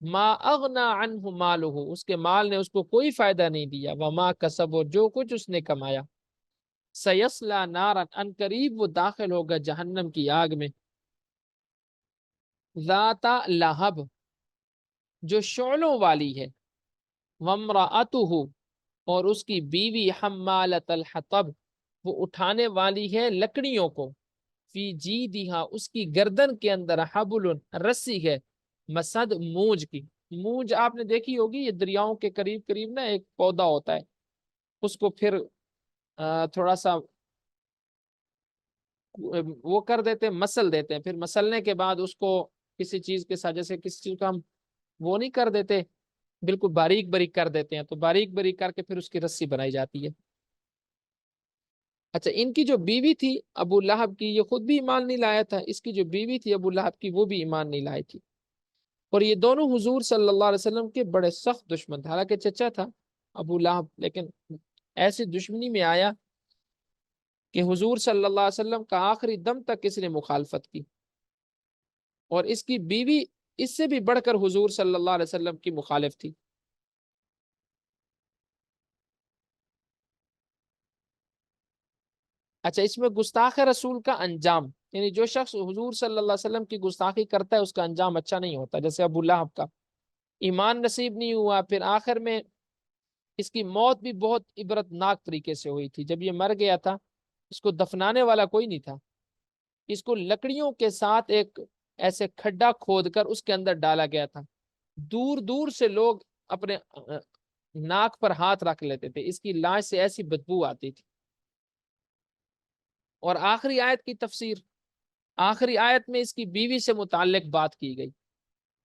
ما اغنا عنہ مالہ، اس کے مال نے اس کو کوئی فائدہ نہیں دیا، وما کسب، اور جو کچھ اس نے کمایا۔ سیصلی نارا، ان قریب وہ داخل ہوگا جہنم کی آگ میں۔ ذات لہب، جو شعلوں والی ہے۔ وامرأتہ، اور اس کی بیوی حمالۃ الحطب، وہ اٹھانے والی ہے لکڑیوں کو۔ فی جیدہا، اس کی گردن کے اندر، حبل، رسی ہے، مسد، مونج کی۔ مونج آپ نے دیکھی ہوگی، یہ دریاؤں کے قریب قریب نا ایک پودا ہوتا ہے، اس کو پھر تھوڑا سا وہ کر دیتے ہیں، مسل دیتے ہیں، پھر مسلنے کے بعد اس کو کسی چیز کے ساتھ، جیسے کسی چیز کا ہم وہ نہیں کر دیتے، بالکل باریک باریک کر دیتے ہیں، تو باریک باریک کر کے پھر اس کی رسی بنائی جاتی ہے۔ اچھا، ان کی جو بیوی تھی ابو لہب کی، یہ خود بھی ایمان نہیں لایا تھا، اس کی جو بیوی تھی ابو لہب کی، وہ بھی ایمان نہیں لائی تھی، اور یہ دونوں حضور صلی اللہ علیہ وسلم کے بڑے سخت دشمن تھے۔ حالانکہ چچا تھا ابو لہب، لیکن ایسی دشمنی میں آیا کہ حضور صلی اللہ علیہ وسلم کا آخری دم تک اس نے مخالفت کی، اور اس کی بیوی اس سے بھی بڑھ کر حضور صلی اللہ علیہ وسلم کی مخالف تھی۔ اچھا، اس میں گستاخ رسول کا انجام، یعنی جو شخص حضور صلی اللہ علیہ وسلم کی گستاخی کرتا ہے اس کا انجام اچھا نہیں ہوتا، جیسے ابو لہب کا ایمان نصیب نہیں ہوا، پھر آخر میں اس کی موت بھی بہت عبرتناک طریقے سے ہوئی تھی۔ جب یہ مر گیا تھا، اس کو دفنانے والا کوئی نہیں تھا، اس کو لکڑیوں کے ساتھ ایک ایسے کھڈا کھود کر اس کے اندر ڈالا گیا تھا۔ دور دور سے لوگ اپنے ناک پر ہاتھ رکھ لیتے تھے، اس کی لاش سے ایسی بدبو آتی تھی۔ اور آخری آیت کی تفسیر، آخری آیت میں اس کی بیوی سے متعلق بات کی گئی،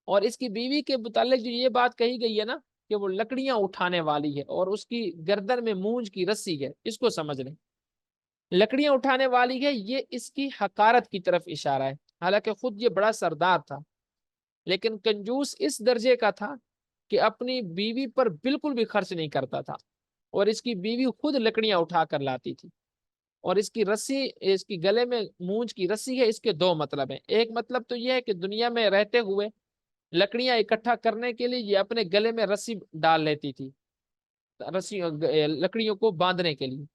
اور اس کی بیوی کے متعلق جو یہ بات کہی گئی ہے نا کہ وہ لکڑیاں اٹھانے والی ہے اور اس کی گردن میں مونج کی رسی ہے، اس کو سمجھ لیں، لکڑیاں اٹھانے والی ہے، یہ اس کی حقارت کی طرف اشارہ ہے۔ حالانکہ خود یہ بڑا سردار تھا، لیکن کنجوس اس درجے کا تھا کہ اپنی بیوی پر بالکل بھی خرچ نہیں کرتا تھا، اور اس کی بیوی خود لکڑیاں اٹھا کر لاتی تھی، اور اس کی رسی، اس کی گلے میں مونج کی رسی ہے۔ اس کے 2 مطلب ہیں۔ ایک مطلب تو یہ ہے کہ دنیا میں رہتے ہوئے لکڑیاں اکٹھا کرنے کے لیے یہ اپنے گلے میں رسی ڈال لیتی تھی، رسی لکڑیوں کو باندھنے کے لیے،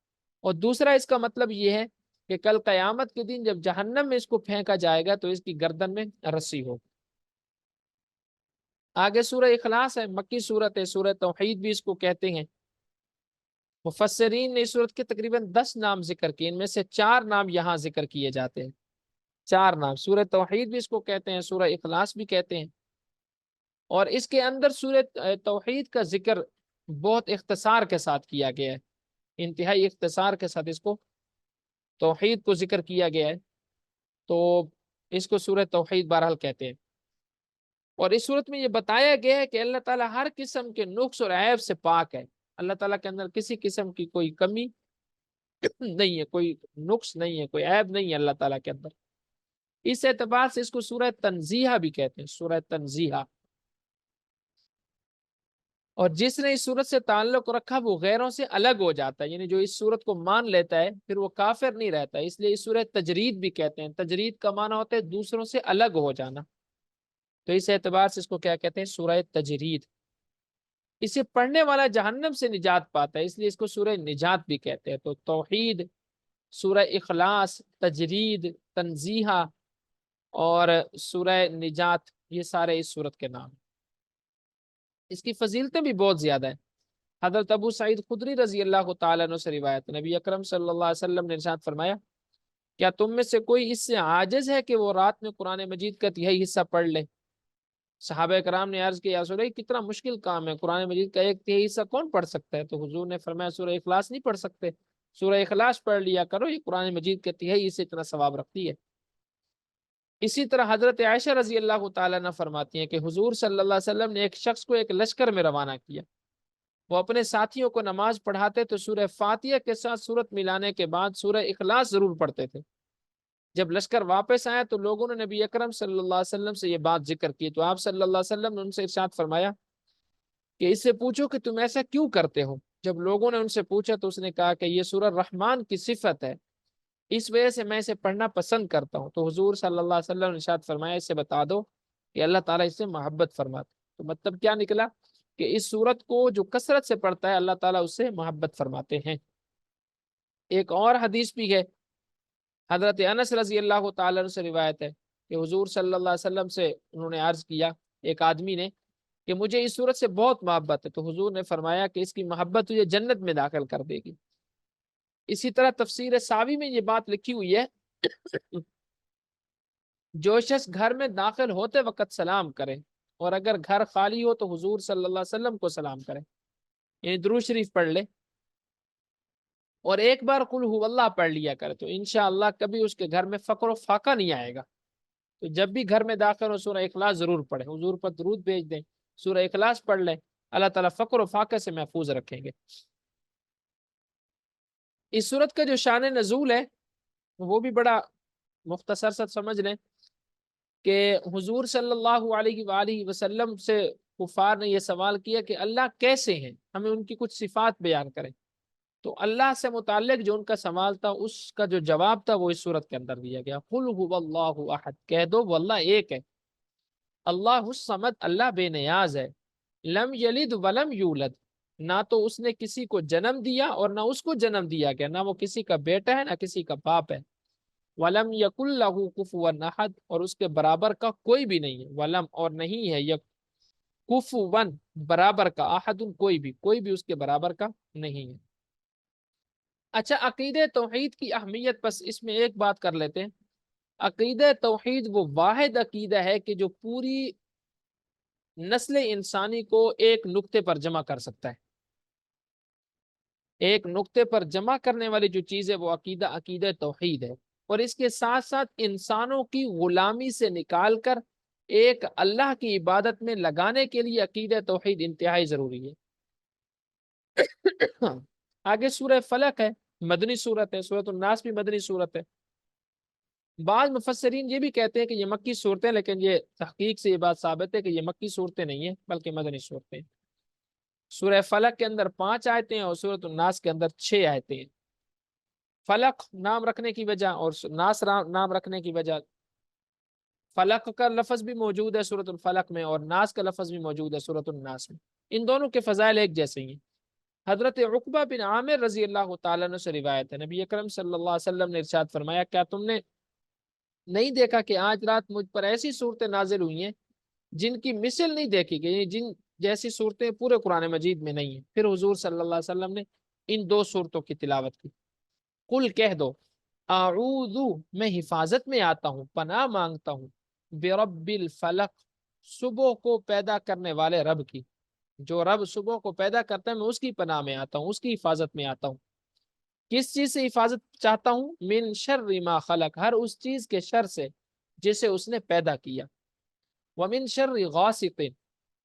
اور دوسرا اس کا مطلب یہ ہے کہ کل قیامت کے دن جب جہنم میں اس کو پھینکا جائے گا تو اس کی گردن میں رسی ہو۔ آگے سورہ اخلاص ہے، مکی سورت ہے، سورہ توحید بھی اس کو کہتے ہیں۔ مفسرین نے اس سورت کے تقریباً 10 نام ذکر کیے، ان میں سے 4 نام یہاں ذکر کیے جاتے ہیں، 4 نام۔ سورہ توحید بھی اس کو کہتے ہیں، سورہ اخلاص بھی کہتے ہیں، اور اس کے اندر سورہ توحید کا ذکر بہت اختصار کے ساتھ کیا گیا ہے، انتہائی اختصار کے ساتھ اس کو توحید کو ذکر کیا گیا ہے، تو اس کو سورہ توحید بہرحال کہتے ہیں۔ اور اس صورت میں یہ بتایا گیا ہے کہ اللہ تعالیٰ ہر قسم کے نقص اور عیب سے پاک ہے۔ اللہ تعالیٰ کے اندر کسی قسم کی کوئی کمی نہیں ہے، کوئی نقص نہیں ہے، کوئی عیب نہیں ہے اللہ تعالیٰ کے اندر۔ اس اعتبار سے اس کو سورہ تنزیہہ بھی کہتے ہیں، سورہ تنزیہہ۔ اور جس نے اس صورت سے تعلق رکھا وہ غیروں سے الگ ہو جاتا ہے، یعنی جو اس صورت کو مان لیتا ہے پھر وہ کافر نہیں رہتا، اس لیے اس سورہ تجرید بھی کہتے ہیں۔ تجرید کا معنی ہوتا ہے دوسروں سے الگ ہو جانا، تو اس اعتبار سے اس کو کیا کہتے ہیں؟ سورہ تجرید۔ اسے پڑھنے والا جہنم سے نجات پاتا ہے، اس لیے اس کو سورہ نجات بھی کہتے ہیں۔ تو توحید، سورہ اخلاص، تجرید، تنزیہہ اور سورہ نجات، یہ سارے اس سورت کے نام ہیں۔ اس کی فضیلتیں بھی بہت زیادہ ہیں۔ حضرت ابو سعید خدری رضی اللہ تعالیٰ عنہ سے روایت، نبی اکرم صلی اللہ علیہ وسلم نے ارشاد فرمایا، کیا تم میں سے کوئی اس سے عاجز ہے کہ وہ رات میں قرآن مجید کا تہائی حصہ پڑھ لے؟ صحابہ کرام نے عرض کیا، یا رسول اللہ کتنا مشکل کام ہے، قرآن مجید کا ایک تہائی حصہ کون پڑھ سکتا ہے؟ تو حضور نے فرمایا سورہ اخلاص نہیں پڑھ سکتے؟ سورہ اخلاص پڑھ لیا کرو، یہ قرآن مجید کے تہائی حصے اتنا ثواب رکھتی ہے۔ اسی طرح حضرت عائشہ رضی اللہ تعالیٰ عنہ فرماتی ہیں کہ حضور صلی اللہ علیہ وسلم نے ایک شخص کو ایک لشکر میں روانہ کیا، وہ اپنے ساتھیوں کو نماز پڑھاتے تو سورہ فاتحہ کے ساتھ سورت ملانے کے بعد سورہ اخلاص ضرور پڑھتے تھے۔ جب لشکر واپس آیا تو لوگوں نے نبی اکرم صلی اللہ علیہ وسلم سے یہ بات ذکر کی، تو آپ صلی اللہ علیہ وسلم نے ان سے ارشاد فرمایا کہ اس سے پوچھو کہ تم ایسا کیوں کرتے ہو؟ جب لوگوں نے ان سے پوچھا تو اس نے کہا کہ یہ سورہ رحمان کی صفت ہے، اس وجہ سے میں اسے پڑھنا پسند کرتا ہوں۔ تو حضور صلی اللہ علیہ وسلم نے ارشاد فرمایا اس سے بتا دو کہ اللہ تعالیٰ اس سے محبت فرماتا ہے۔ تو مطلب کیا نکلا کہ اس سورت کو جو کثرت سے پڑھتا ہے اللہ تعالیٰ اس سے محبت فرماتے ہیں۔ ایک اور حدیث بھی ہے، حضرت انس رضی اللہ تعالیٰ عنہ سے روایت ہے کہ حضور صلی اللہ علیہ وسلم سے انہوں نے عرض کیا، ایک آدمی نے، کہ مجھے اس صورت سے بہت محبت ہے، تو حضور نے فرمایا کہ اس کی محبت تجھے جنت میں داخل کر دے گی۔ اسی طرح تفسیر ساوی میں یہ بات لکھی ہوئی ہے، جو شخص گھر میں داخل ہوتے وقت سلام کرے اور اگر گھر خالی ہو تو حضور صلی اللہ علیہ وسلم کو سلام کرے، یعنی درود شریف پڑھ لے اور ایک بار قل ہو اللہ پڑھ لیا کرے، تو انشاءاللہ کبھی اس کے گھر میں فقر و فاقہ نہیں آئے گا۔ تو جب بھی گھر میں داخل ہو سورہ اخلاص ضرور پڑھیں، حضور پر درود بھیج دیں، سورہ اخلاص پڑھ لیں، اللہ تعالیٰ فقر و فاقہ سے محفوظ رکھیں گے۔ اس سورت کا جو شان نزول ہے وہ بھی بڑا مختصر سا سمجھ لیں کہ حضور صلی اللہ علیہ وآلہ وسلم سے کفار نے یہ سوال کیا کہ اللہ کیسے ہیں، ہمیں ان کی کچھ صفات بیان کریں۔ تو اللہ سے متعلق جو ان کا سوال تھا اس کا جو جواب تھا وہ اس صورت کے اندر دیا گیا، قل هو اللہ احد، کہہ دو وہ اللہ ایک ہے، اللہ الصمد، اللہ بے نیاز ہے، لم یلد ولم یولد، نہ تو اس نے کسی کو جنم دیا اور نہ اس کو جنم دیا گیا، نہ وہ کسی کا بیٹا ہے نہ کسی کا باپ ہے، ولم یکن لہ کفوا احد، اور اس کے برابر کا کوئی بھی نہیں ہے، ولم اور نہیں ہے، یک کفوا برابر کا، احد کوئی بھی اس کے برابر کا نہیں ہے۔ اچھا، عقیدہ توحید کی اہمیت، بس اس میں ایک بات کر لیتے ہیں۔ عقیدہ توحید وہ واحد عقیدہ ہے کہ جو پوری نسل انسانی کو ایک نقطے پر جمع کر سکتا ہے۔ ایک نقطے پر جمع کرنے والی جو چیز ہے وہ عقیدہ توحید ہے، اور اس کے ساتھ ساتھ انسانوں کی غلامی سے نکال کر ایک اللہ کی عبادت میں لگانے کے لیے عقیدہ توحید انتہائی ضروری ہے۔ آگے سورہ فلق ہے، مدنی سورت ہے، سورۃ الناس بھی مدنی سورت ہے۔ بعض مفسرین یہ بھی کہتے ہیں کہ یہ مکی صورتیں، لیکن یہ تحقیق سے یہ بات ثابت ہے کہ یہ مکی صورتیں نہیں ہیں بلکہ مدنی صورتیں ہیں۔ سورہ فلق کے اندر 5 آیتیں ہیں اور سورۃ الناس کے اندر 6 آیتیں ہیں۔ فلق نام رکھنے کی وجہ اور ناس نام رکھنے کی وجہ، فلق کا لفظ بھی موجود ہے سورۃ الفلق میں اور ناس کا لفظ بھی موجود ہے سورۃ الناس میں، ان دونوں کے فضائل ایک جیسے ہی ہیں۔ حضرت عقبہ بن عامر رضی اللہ تعالیٰ عنہ سے روایت ہے، نبی اکرم صلی اللہ علیہ وسلم نے ارشاد فرمایا، کیا تم نے نہیں دیکھا کہ آج رات مجھ پر ایسی صورتیں نازل ہوئی ہیں جن کی مثل نہیں دیکھی گئی، جن جیسی صورتیں پورے قرآن مجید میں نہیں ہیں؟ پھر حضور صلی اللہ علیہ وسلم نے ان 2 صورتوں کی تلاوت کی۔ قل کہہ دو، اعوذ میں حفاظت میں آتا ہوں، پناہ مانگتا ہوں، برب الفلق صبح کو پیدا کرنے والے رب کی، جو رب صبح کو پیدا کرتا ہے میں اس کی پناہ میں آتا ہوں، اس کی حفاظت میں آتا ہوں، کس چیز سے حفاظت چاہتا ہوں؟ من شر ما خلق، ہر اس چیز کے شر سے جسے اس نے پیدا کیا، ومن شر غاسق،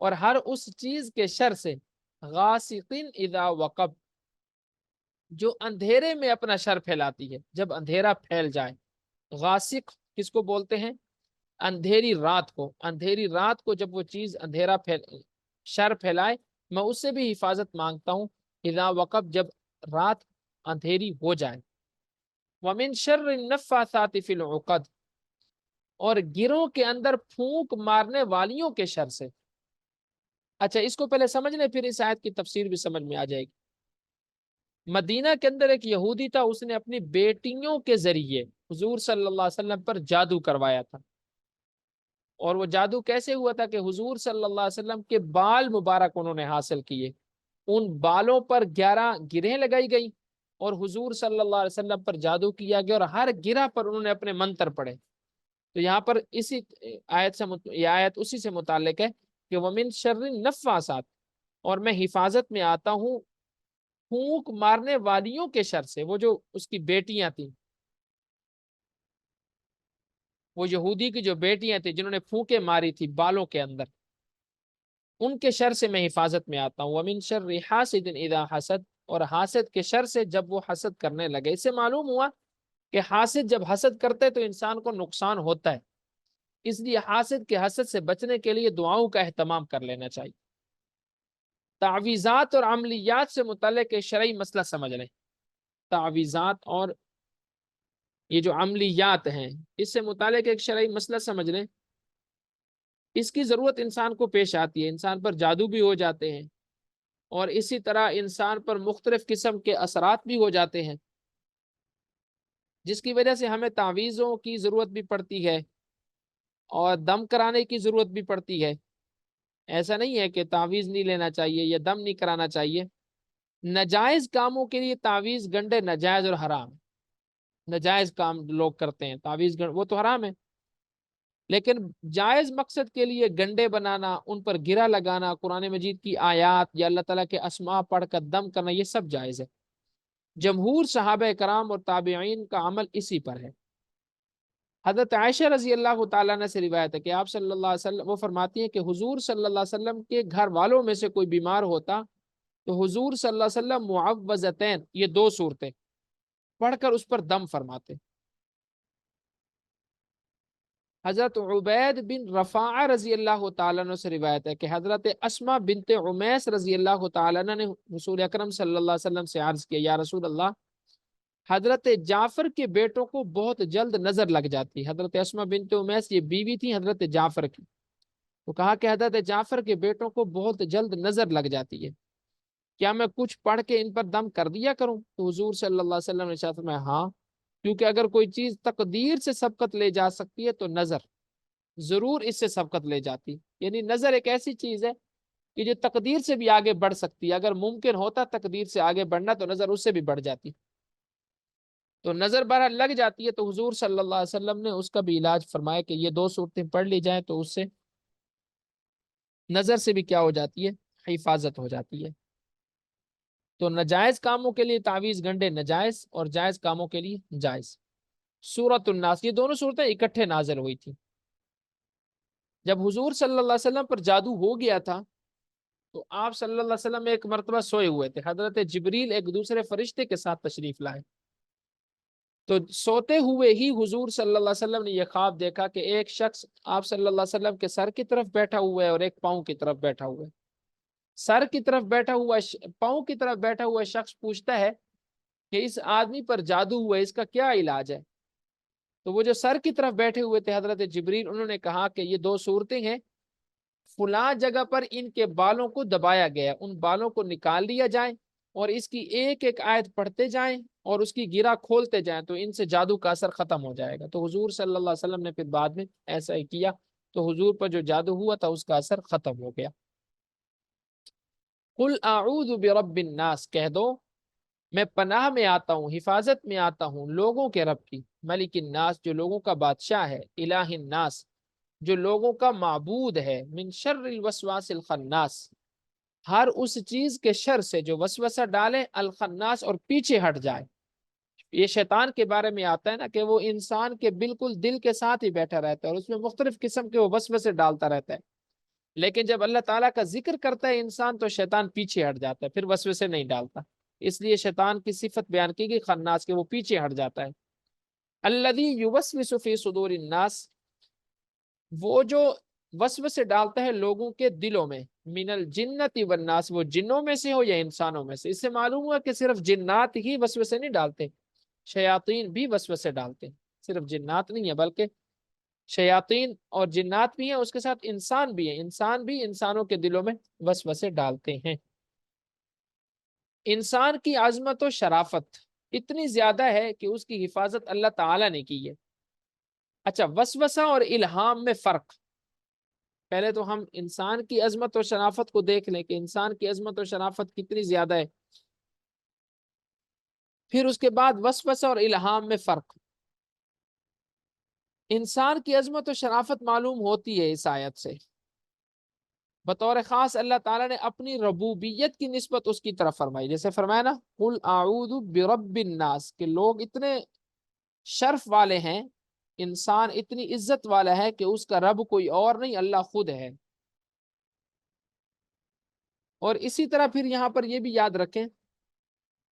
اور ہر اس چیز کے شر سے، غاسق اذا وقب، جو اندھیرے میں اپنا شر پھیلاتی ہے، جب اندھیرا پھیل جائے۔ غاسق کس کو بولتے ہیں؟ اندھیری رات کو، اندھیری رات کو جب وہ چیز اندھیرا شر پھیلائے، میں اس سے بھی حفاظت مانگتا ہوں، اذا وقب، جب رات اندھیری ہو جائے۔ ومن شر النفاثات فی العقد، اور گروہ کے اندر پھونک مارنے والیوں کے شر سے۔ اچھا، اس کو پہلے سمجھ لیں، پھر اس آیت کی تفسیر بھی سمجھ میں آ جائے گی۔ مدینہ کے اندر ایک یہودی تھا، اس نے اپنی بیٹیوں کے ذریعے حضور صلی اللہ علیہ وسلم پر جادو کروایا تھا۔ اور وہ جادو کیسے ہوا تھا کہ حضور صلی اللہ علیہ وسلم کے بال مبارک انہوں نے حاصل کیے، ان بالوں پر 11 گرہیں لگائی گئی، اور حضور صلی اللہ علیہ وسلم پر جادو کیا گیا، اور ہر گرہ پر انہوں نے اپنے منتر پڑھے۔ تو یہاں پر اسی آیت سے یہ آیت اسی سے متعلق ہے کہ وَمِن شَرِّ النَّفَّاثَاتِ، اور میں حفاظت میں آتا ہوں پھونک مارنے والیوں کے شر سے۔ وہ جو اس کی بیٹیاں تھیں، وہ یہودی کی جو بیٹیاں تھیں جنہوں نے پھونکے ماری تھی بالوں کے اندر، ان کے شر سے میں حفاظت میں آتا ہوں۔ وَمِن شَرِّ حَاسِدٍ إِذَا حَسَدَ، اور حاسد کے شر سے جب وہ حسد کرنے لگے۔ اس سے معلوم ہوا کہ حاسد جب حسد کرتے تو انسان کو نقصان ہوتا ہے، اس لیے حاسد کے حسد سے بچنے کے لیے دعاؤں کا اہتمام کر لینا چاہیے۔ تعویذات اور عملیات سے متعلق ایک شرعی مسئلہ سمجھ لیں۔ تعویذات اور یہ جو عملیات ہیں، اس سے متعلق ایک شرعی مسئلہ سمجھ لیں۔ اس کی ضرورت انسان کو پیش آتی ہے، انسان پر جادو بھی ہو جاتے ہیں، اور اسی طرح انسان پر مختلف قسم کے اثرات بھی ہو جاتے ہیں، جس کی وجہ سے ہمیں تعویذوں کی ضرورت بھی پڑتی ہے اور دم کرانے کی ضرورت بھی پڑتی ہے۔ ایسا نہیں ہے کہ تعویذ نہیں لینا چاہیے یا دم نہیں کرانا چاہیے۔ ناجائز کاموں کے لیے تعویذ گنڈے ناجائز اور حرام ہے۔ ناجائز کام لوگ کرتے ہیں، تعویذ وہ تو حرام ہے، لیکن جائز مقصد کے لیے گنڈے بنانا، ان پر گرہ لگانا، قرآن مجید کی آیات یا اللہ تعالیٰ کے اسماء پڑھ کر دم کرنا، یہ سب جائز ہے۔ جمہور صحابہ کرام اور تابعین کا عمل اسی پر ہے۔ حضرت عائشہ رضی اللہ تعالیٰ عنہ سے روایت ہے کہ آپ صلی اللہ علیہ وسلم، وہ فرماتی ہیں کہ حضور صلی اللہ علیہ وسلم کے گھر والوں میں سے کوئی بیمار ہوتا تو حضور صلی اللہ علیہ وسلم معوذتین، یہ 2 صورتیں پڑھ کر اس پر دم فرماتے۔ حضرت عبید بن رفاعہ رضی اللہ تعالیٰ عنہ سے روایت ہے کہ حضرت اسماء بنت عمیس رضی اللہ تعالیٰ عنہ نے رسول اکرم صلی اللہ علیہ وسلم سے عرض کیا، یا رسول اللہ، حضرت جعفر کے بیٹوں کو بہت جلد نظر لگ جاتی ہے۔ حضرت اسماء بنت عمیس یہ بیوی تھی حضرت جعفر کی، تو کہا کہ حضرت جعفر کے بیٹوں کو بہت جلد نظر لگ جاتی ہے، کیا میں کچھ پڑھ کے ان پر دم کر دیا کروں؟ تو حضور صلی اللہ علیہ وسلم نے ارشاد فرمایا، ہاں، کیونکہ اگر کوئی چیز تقدیر سے سبقت لے جا سکتی ہے تو نظر ضرور اس سے سبقت لے جاتی۔ یعنی نظر ایک ایسی چیز ہے کہ جو تقدیر سے بھی آگے بڑھ سکتی ہے، اگر ممکن ہوتا تقدیر سے آگے بڑھنا تو نظر اس سے بھی بڑھ جاتی، تو نظر بہرحال لگ جاتی ہے۔ تو حضور صلی اللہ علیہ وسلم نے اس کا بھی علاج فرمایا کہ یہ 2 صورتیں پڑھ لی جائیں تو اس سے نظر سے بھی کیا ہو جاتی ہے؟ حفاظت ہو جاتی ہے۔ تو ناجائز کاموں کے لیے تعویذ گنڈے ناجائز، اور جائز کاموں کے لیے جائز۔ سورۃ الناس، یہ دونوں صورتیں اکٹھے نازل ہوئی تھی۔ جب حضور صلی اللہ علیہ وسلم پر جادو ہو گیا تھا تو آپ صلی اللہ علیہ وسلم ایک مرتبہ سوئے ہوئے تھے، حضرت جبریل ایک دوسرے فرشتے کے ساتھ تشریف لائے، تو سوتے ہوئے ہی حضور صلی اللہ علیہ وسلم نے یہ خواب دیکھا کہ ایک شخص آپ صلی اللہ علیہ وسلم کے سر کی طرف بیٹھا ہوا ہے اور ایک پاؤں کی طرف بیٹھا ہوا ہے۔ سر کی طرف بیٹھا ہوا، پاؤں کی طرف بیٹھا ہوا شخص پوچھتا ہے کہ اس آدمی پر جادو ہوا ہے، اس کا کیا علاج ہے؟ تو وہ جو سر کی طرف بیٹھے ہوئے تھے حضرت جبریل، انہوں نے کہا کہ یہ 2 صورتیں ہیں، فلاں جگہ پر ان کے بالوں کو دبایا گیا، ان بالوں کو نکال لیا جائے اور اس کی ایک ایک آیت پڑھتے جائیں اور اس کی گرہ کھولتے جائیں تو ان سے جادو کا اثر ختم ہو جائے گا۔ تو حضور صلی اللہ علیہ وسلم نے پھر بعد میں ایسا ہی کیا، تو حضور پر جو جادو ہوا تھا اس کا اثر ختم ہو گیا۔ قل اعوذ برب الناس، کہہ دو میں پناہ میں آتا ہوں، حفاظت میں آتا ہوں لوگوں کے رب کی، ملک الناس، جو لوگوں کا بادشاہ ہے، الہ الناس، جو لوگوں کا معبود ہے، من شر الوسواس الخناس، ہر اس چیز کے شر سے جو وسوسہ ڈالے، الخناس اور پیچھے ہٹ جائے۔ یہ شیطان کے بارے میں آتا ہے نا کہ وہ انسان کے بالکل دل کے ساتھ ہی بیٹھا رہتا ہے اور اس میں مختلف قسم کے وہ وسوسے ڈالتا رہتا ہے، لیکن جب اللہ تعالیٰ کا ذکر کرتا ہے انسان تو شیطان پیچھے ہٹ جاتا ہے، پھر وسوسے نہیں ڈالتا۔ اس لیے شیطان کی صفت بیان کی گئی خناس، کے وہ پیچھے ہٹ جاتا ہے۔ الذی یوسوس فی صدور الناس، وہ جو وسوسے ڈالتا ہے لوگوں کے دلوں میں، من الجنت والناس، وہ جنوں میں سے ہو یا انسانوں میں سے۔ اس سے معلوم ہوا کہ صرف جنات ہی وسوسے نہیں ڈالتے، شیاطین بھی وسوسے ڈالتے ہیں، صرف جنات نہیں ہے بلکہ شیاطین اور جنات بھی ہیں، اس کے ساتھ انسان بھی ہیں، انسان بھی انسانوں کے دلوں میں وسوسے ڈالتے ہیں۔ انسان کی عظمت و شرافت اتنی زیادہ ہے کہ اس کی حفاظت اللہ تعالیٰ نے کی ہے۔ اچھا، وسوسہ اور الہام میں فرق، پہلے تو ہم انسان کی عظمت و شرافت کو دیکھ لیں کہ انسان کی عظمت و شرافت کتنی زیادہ ہے، پھر اس کے بعد وسوسہ اور الہام میں فرق۔ انسان کی عظمت و شرافت معلوم ہوتی ہے اس آیت سے، بطور خاص اللہ تعالیٰ نے اپنی ربوبیت کی نسبت اس کی طرف فرمائی، جیسے فرمایا نا قل اعوذ برب الناس، کہ لوگ اتنے شرف والے ہیں، انسان اتنی عزت والا ہے کہ اس کا رب کوئی اور نہیں، اللہ خود ہے۔ اور اسی طرح پھر یہاں پر یہ بھی یاد رکھیں،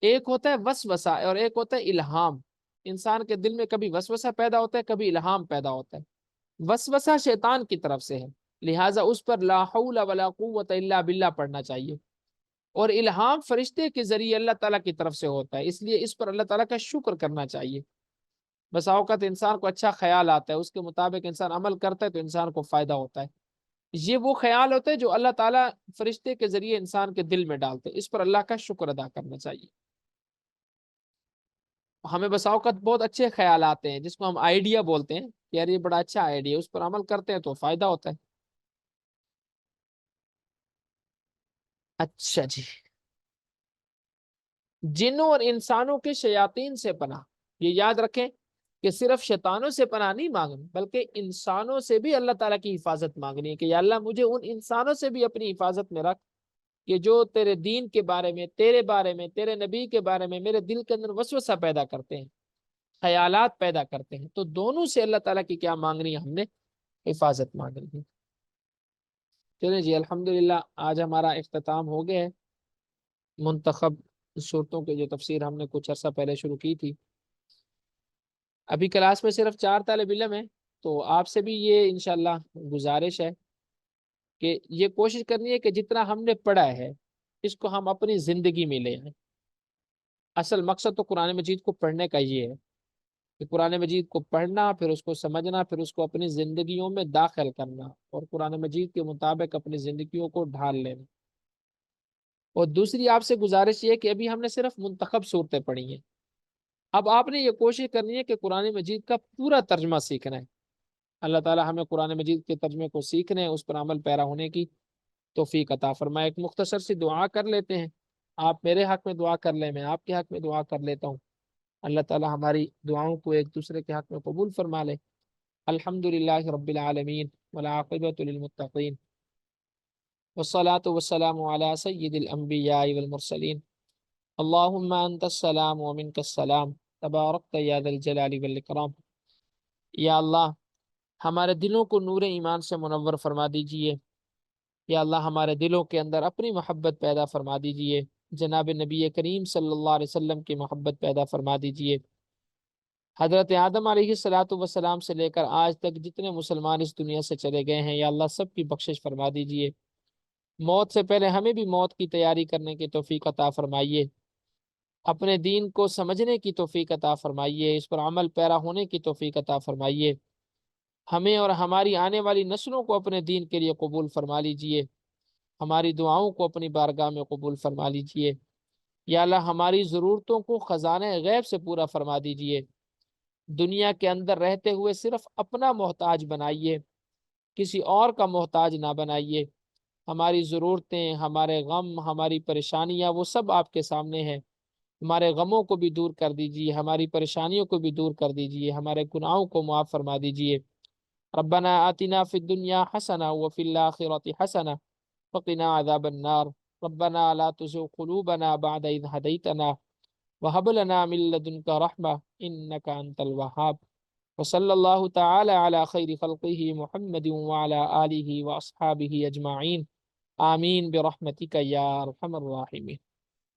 ایک ہوتا ہے وسوسہ اور ایک ہوتا ہے الہام۔ انسان کے دل میں کبھی وسوسہ پیدا ہوتا ہے، کبھی الہام پیدا ہوتا ہے۔ وسوسہ شیطان کی طرف سے ہے، لہٰذا اس پر لا حول ولا قوت الا باللہ پڑھنا چاہیے، اور الہام فرشتے کے ذریعے اللہ تعالیٰ کی طرف سے ہوتا ہے، اس لیے اس پر اللہ تعالیٰ کا شکر کرنا چاہیے۔ بس اوقات انسان کو اچھا خیال آتا ہے، اس کے مطابق انسان عمل کرتا ہے تو انسان کو فائدہ ہوتا ہے، یہ وہ خیال ہوتے ہیں جو اللہ تعالیٰ فرشتے کے ذریعے انسان کے دل میں ڈالتے ہیں، اس پر اللہ کا شکر ادا کرنا چاہیے۔ ہمیں بس اوقات بہت اچھے خیال آتے ہیں جس کو ہم آئیڈیا بولتے ہیں کہ یار یہ بڑا اچھا آئیڈیا، اس پر عمل کرتے ہیں تو فائدہ ہوتا ہے۔ اچھا جی، جنوں اور انسانوں کے شیاطین سے پناہ، یہ یاد رکھیں کہ صرف شیطانوں سے پناہ نہیں مانگنی بلکہ انسانوں سے بھی اللہ تعالیٰ کی حفاظت مانگنی ہے کہ یا اللہ مجھے ان انسانوں سے بھی اپنی حفاظت میں رکھ کہ جو تیرے دین کے بارے میں، تیرے بارے میں، تیرے نبی کے بارے میں میرے دل کے اندر وسوسہ پیدا کرتے ہیں، خیالات پیدا کرتے ہیں، تو دونوں سے اللہ تعالیٰ کی کیا مانگنی ہے؟ ہم نے حفاظت مانگنی ہے۔ چلیں جی، الحمدللہ آج ہمارا اختتام ہو گیا ہے منتخب صورتوں کے جو تفسیر ہم نے کچھ عرصہ پہلے شروع کی تھی۔ ابھی کلاس میں صرف 4 طالب علم ہیں، تو آپ سے بھی یہ انشاءاللہ گزارش ہے کہ یہ کوشش کرنی ہے کہ جتنا ہم نے پڑھا ہے اس کو ہم اپنی زندگی میں لے آئیں۔ اصل مقصد تو قرآن مجید کو پڑھنے کا یہ ہے کہ قرآن مجید کو پڑھنا، پھر اس کو سمجھنا، پھر اس کو اپنی زندگیوں میں داخل کرنا اور قرآن مجید کے مطابق اپنی زندگیوں کو ڈھال لینا۔ اور دوسری آپ سے گزارش یہ ہے کہ ابھی ہم نے صرف منتخب صورتیں پڑھی ہیں، اب آپ نے یہ کوشش کرنی ہے کہ قرآن مجید کا پورا ترجمہ سیکھنا ہے۔ اللہ تعالی ہمیں قرآن مجید کے ترجمے کو سیکھنے، اس پر عمل پیرا ہونے کی توفیق عطا فرمائے۔ ایک مختصر سی دعا کر لیتے ہیں، آپ میرے حق میں دعا کر لیں، میں آپ کے حق میں دعا کر لیتا ہوں۔ اللہ تعالی ہماری دعاؤں کو ایک دوسرے کے حق میں قبول فرما لے۔ الحمدللہ رب العالمین والعاقبۃ للمتقین والصلاة والسلام علی سید الانبیاء والمرسلین اللہم انت السلام ومنک السلام تبارکت یا ذا الجلال والاکرام۔ یا اللہ ہمارے دلوں کو نور ایمان سے منور فرما دیجئے، یا اللہ ہمارے دلوں کے اندر اپنی محبت پیدا فرما دیجئے، جناب نبی کریم صلی اللہ علیہ وسلم کی محبت پیدا فرما دیجئے۔ حضرت آدم علیہ السلام سے لے کر آج تک جتنے مسلمان اس دنیا سے چلے گئے ہیں، یا اللہ سب کی بخشش فرما دیجئے۔ موت سے پہلے ہمیں بھی موت کی تیاری کرنے کی توفیق عطا فرمائیے، اپنے دین کو سمجھنے کی توفیق عطا فرمائیے، اس پر عمل پیرا ہونے کی توفیق عطا فرمائیے۔ ہمیں اور ہماری آنے والی نسلوں کو اپنے دین کے لیے قبول فرما لیجئے، ہماری دعاؤں کو اپنی بارگاہ میں قبول فرما لیجئے۔ یا اللہ ہماری ضرورتوں کو خزانہ غیب سے پورا فرما دیجئے، دنیا کے اندر رہتے ہوئے صرف اپنا محتاج بنائیے، کسی اور کا محتاج نہ بنائیے۔ ہماری ضرورتیں، ہمارے غم، ہماری پریشانیاں وہ سب آپ کے سامنے ہیں، ہمارے غموں کو بھی دور کر دیجئے، ہماری پریشانیوں کو بھی دور کر دیجئے، ہمارے گناہوں کو معاف فرما دیجئے۔ ربنا آتنا فی الدنیا حسنہ وفی الآخرۃ حسنہ وقنا عذاب النار۔ ربنا لا تزغ قلوبنا بعد إذ هديتنا وهب لنا من لدنك رحمة إنك أنت الوهاب وصلى الله تعالى على خير خلقه محمد وعلى آله وأصحابه أجمعين آمين برحمتك يا أرحم الراحمين.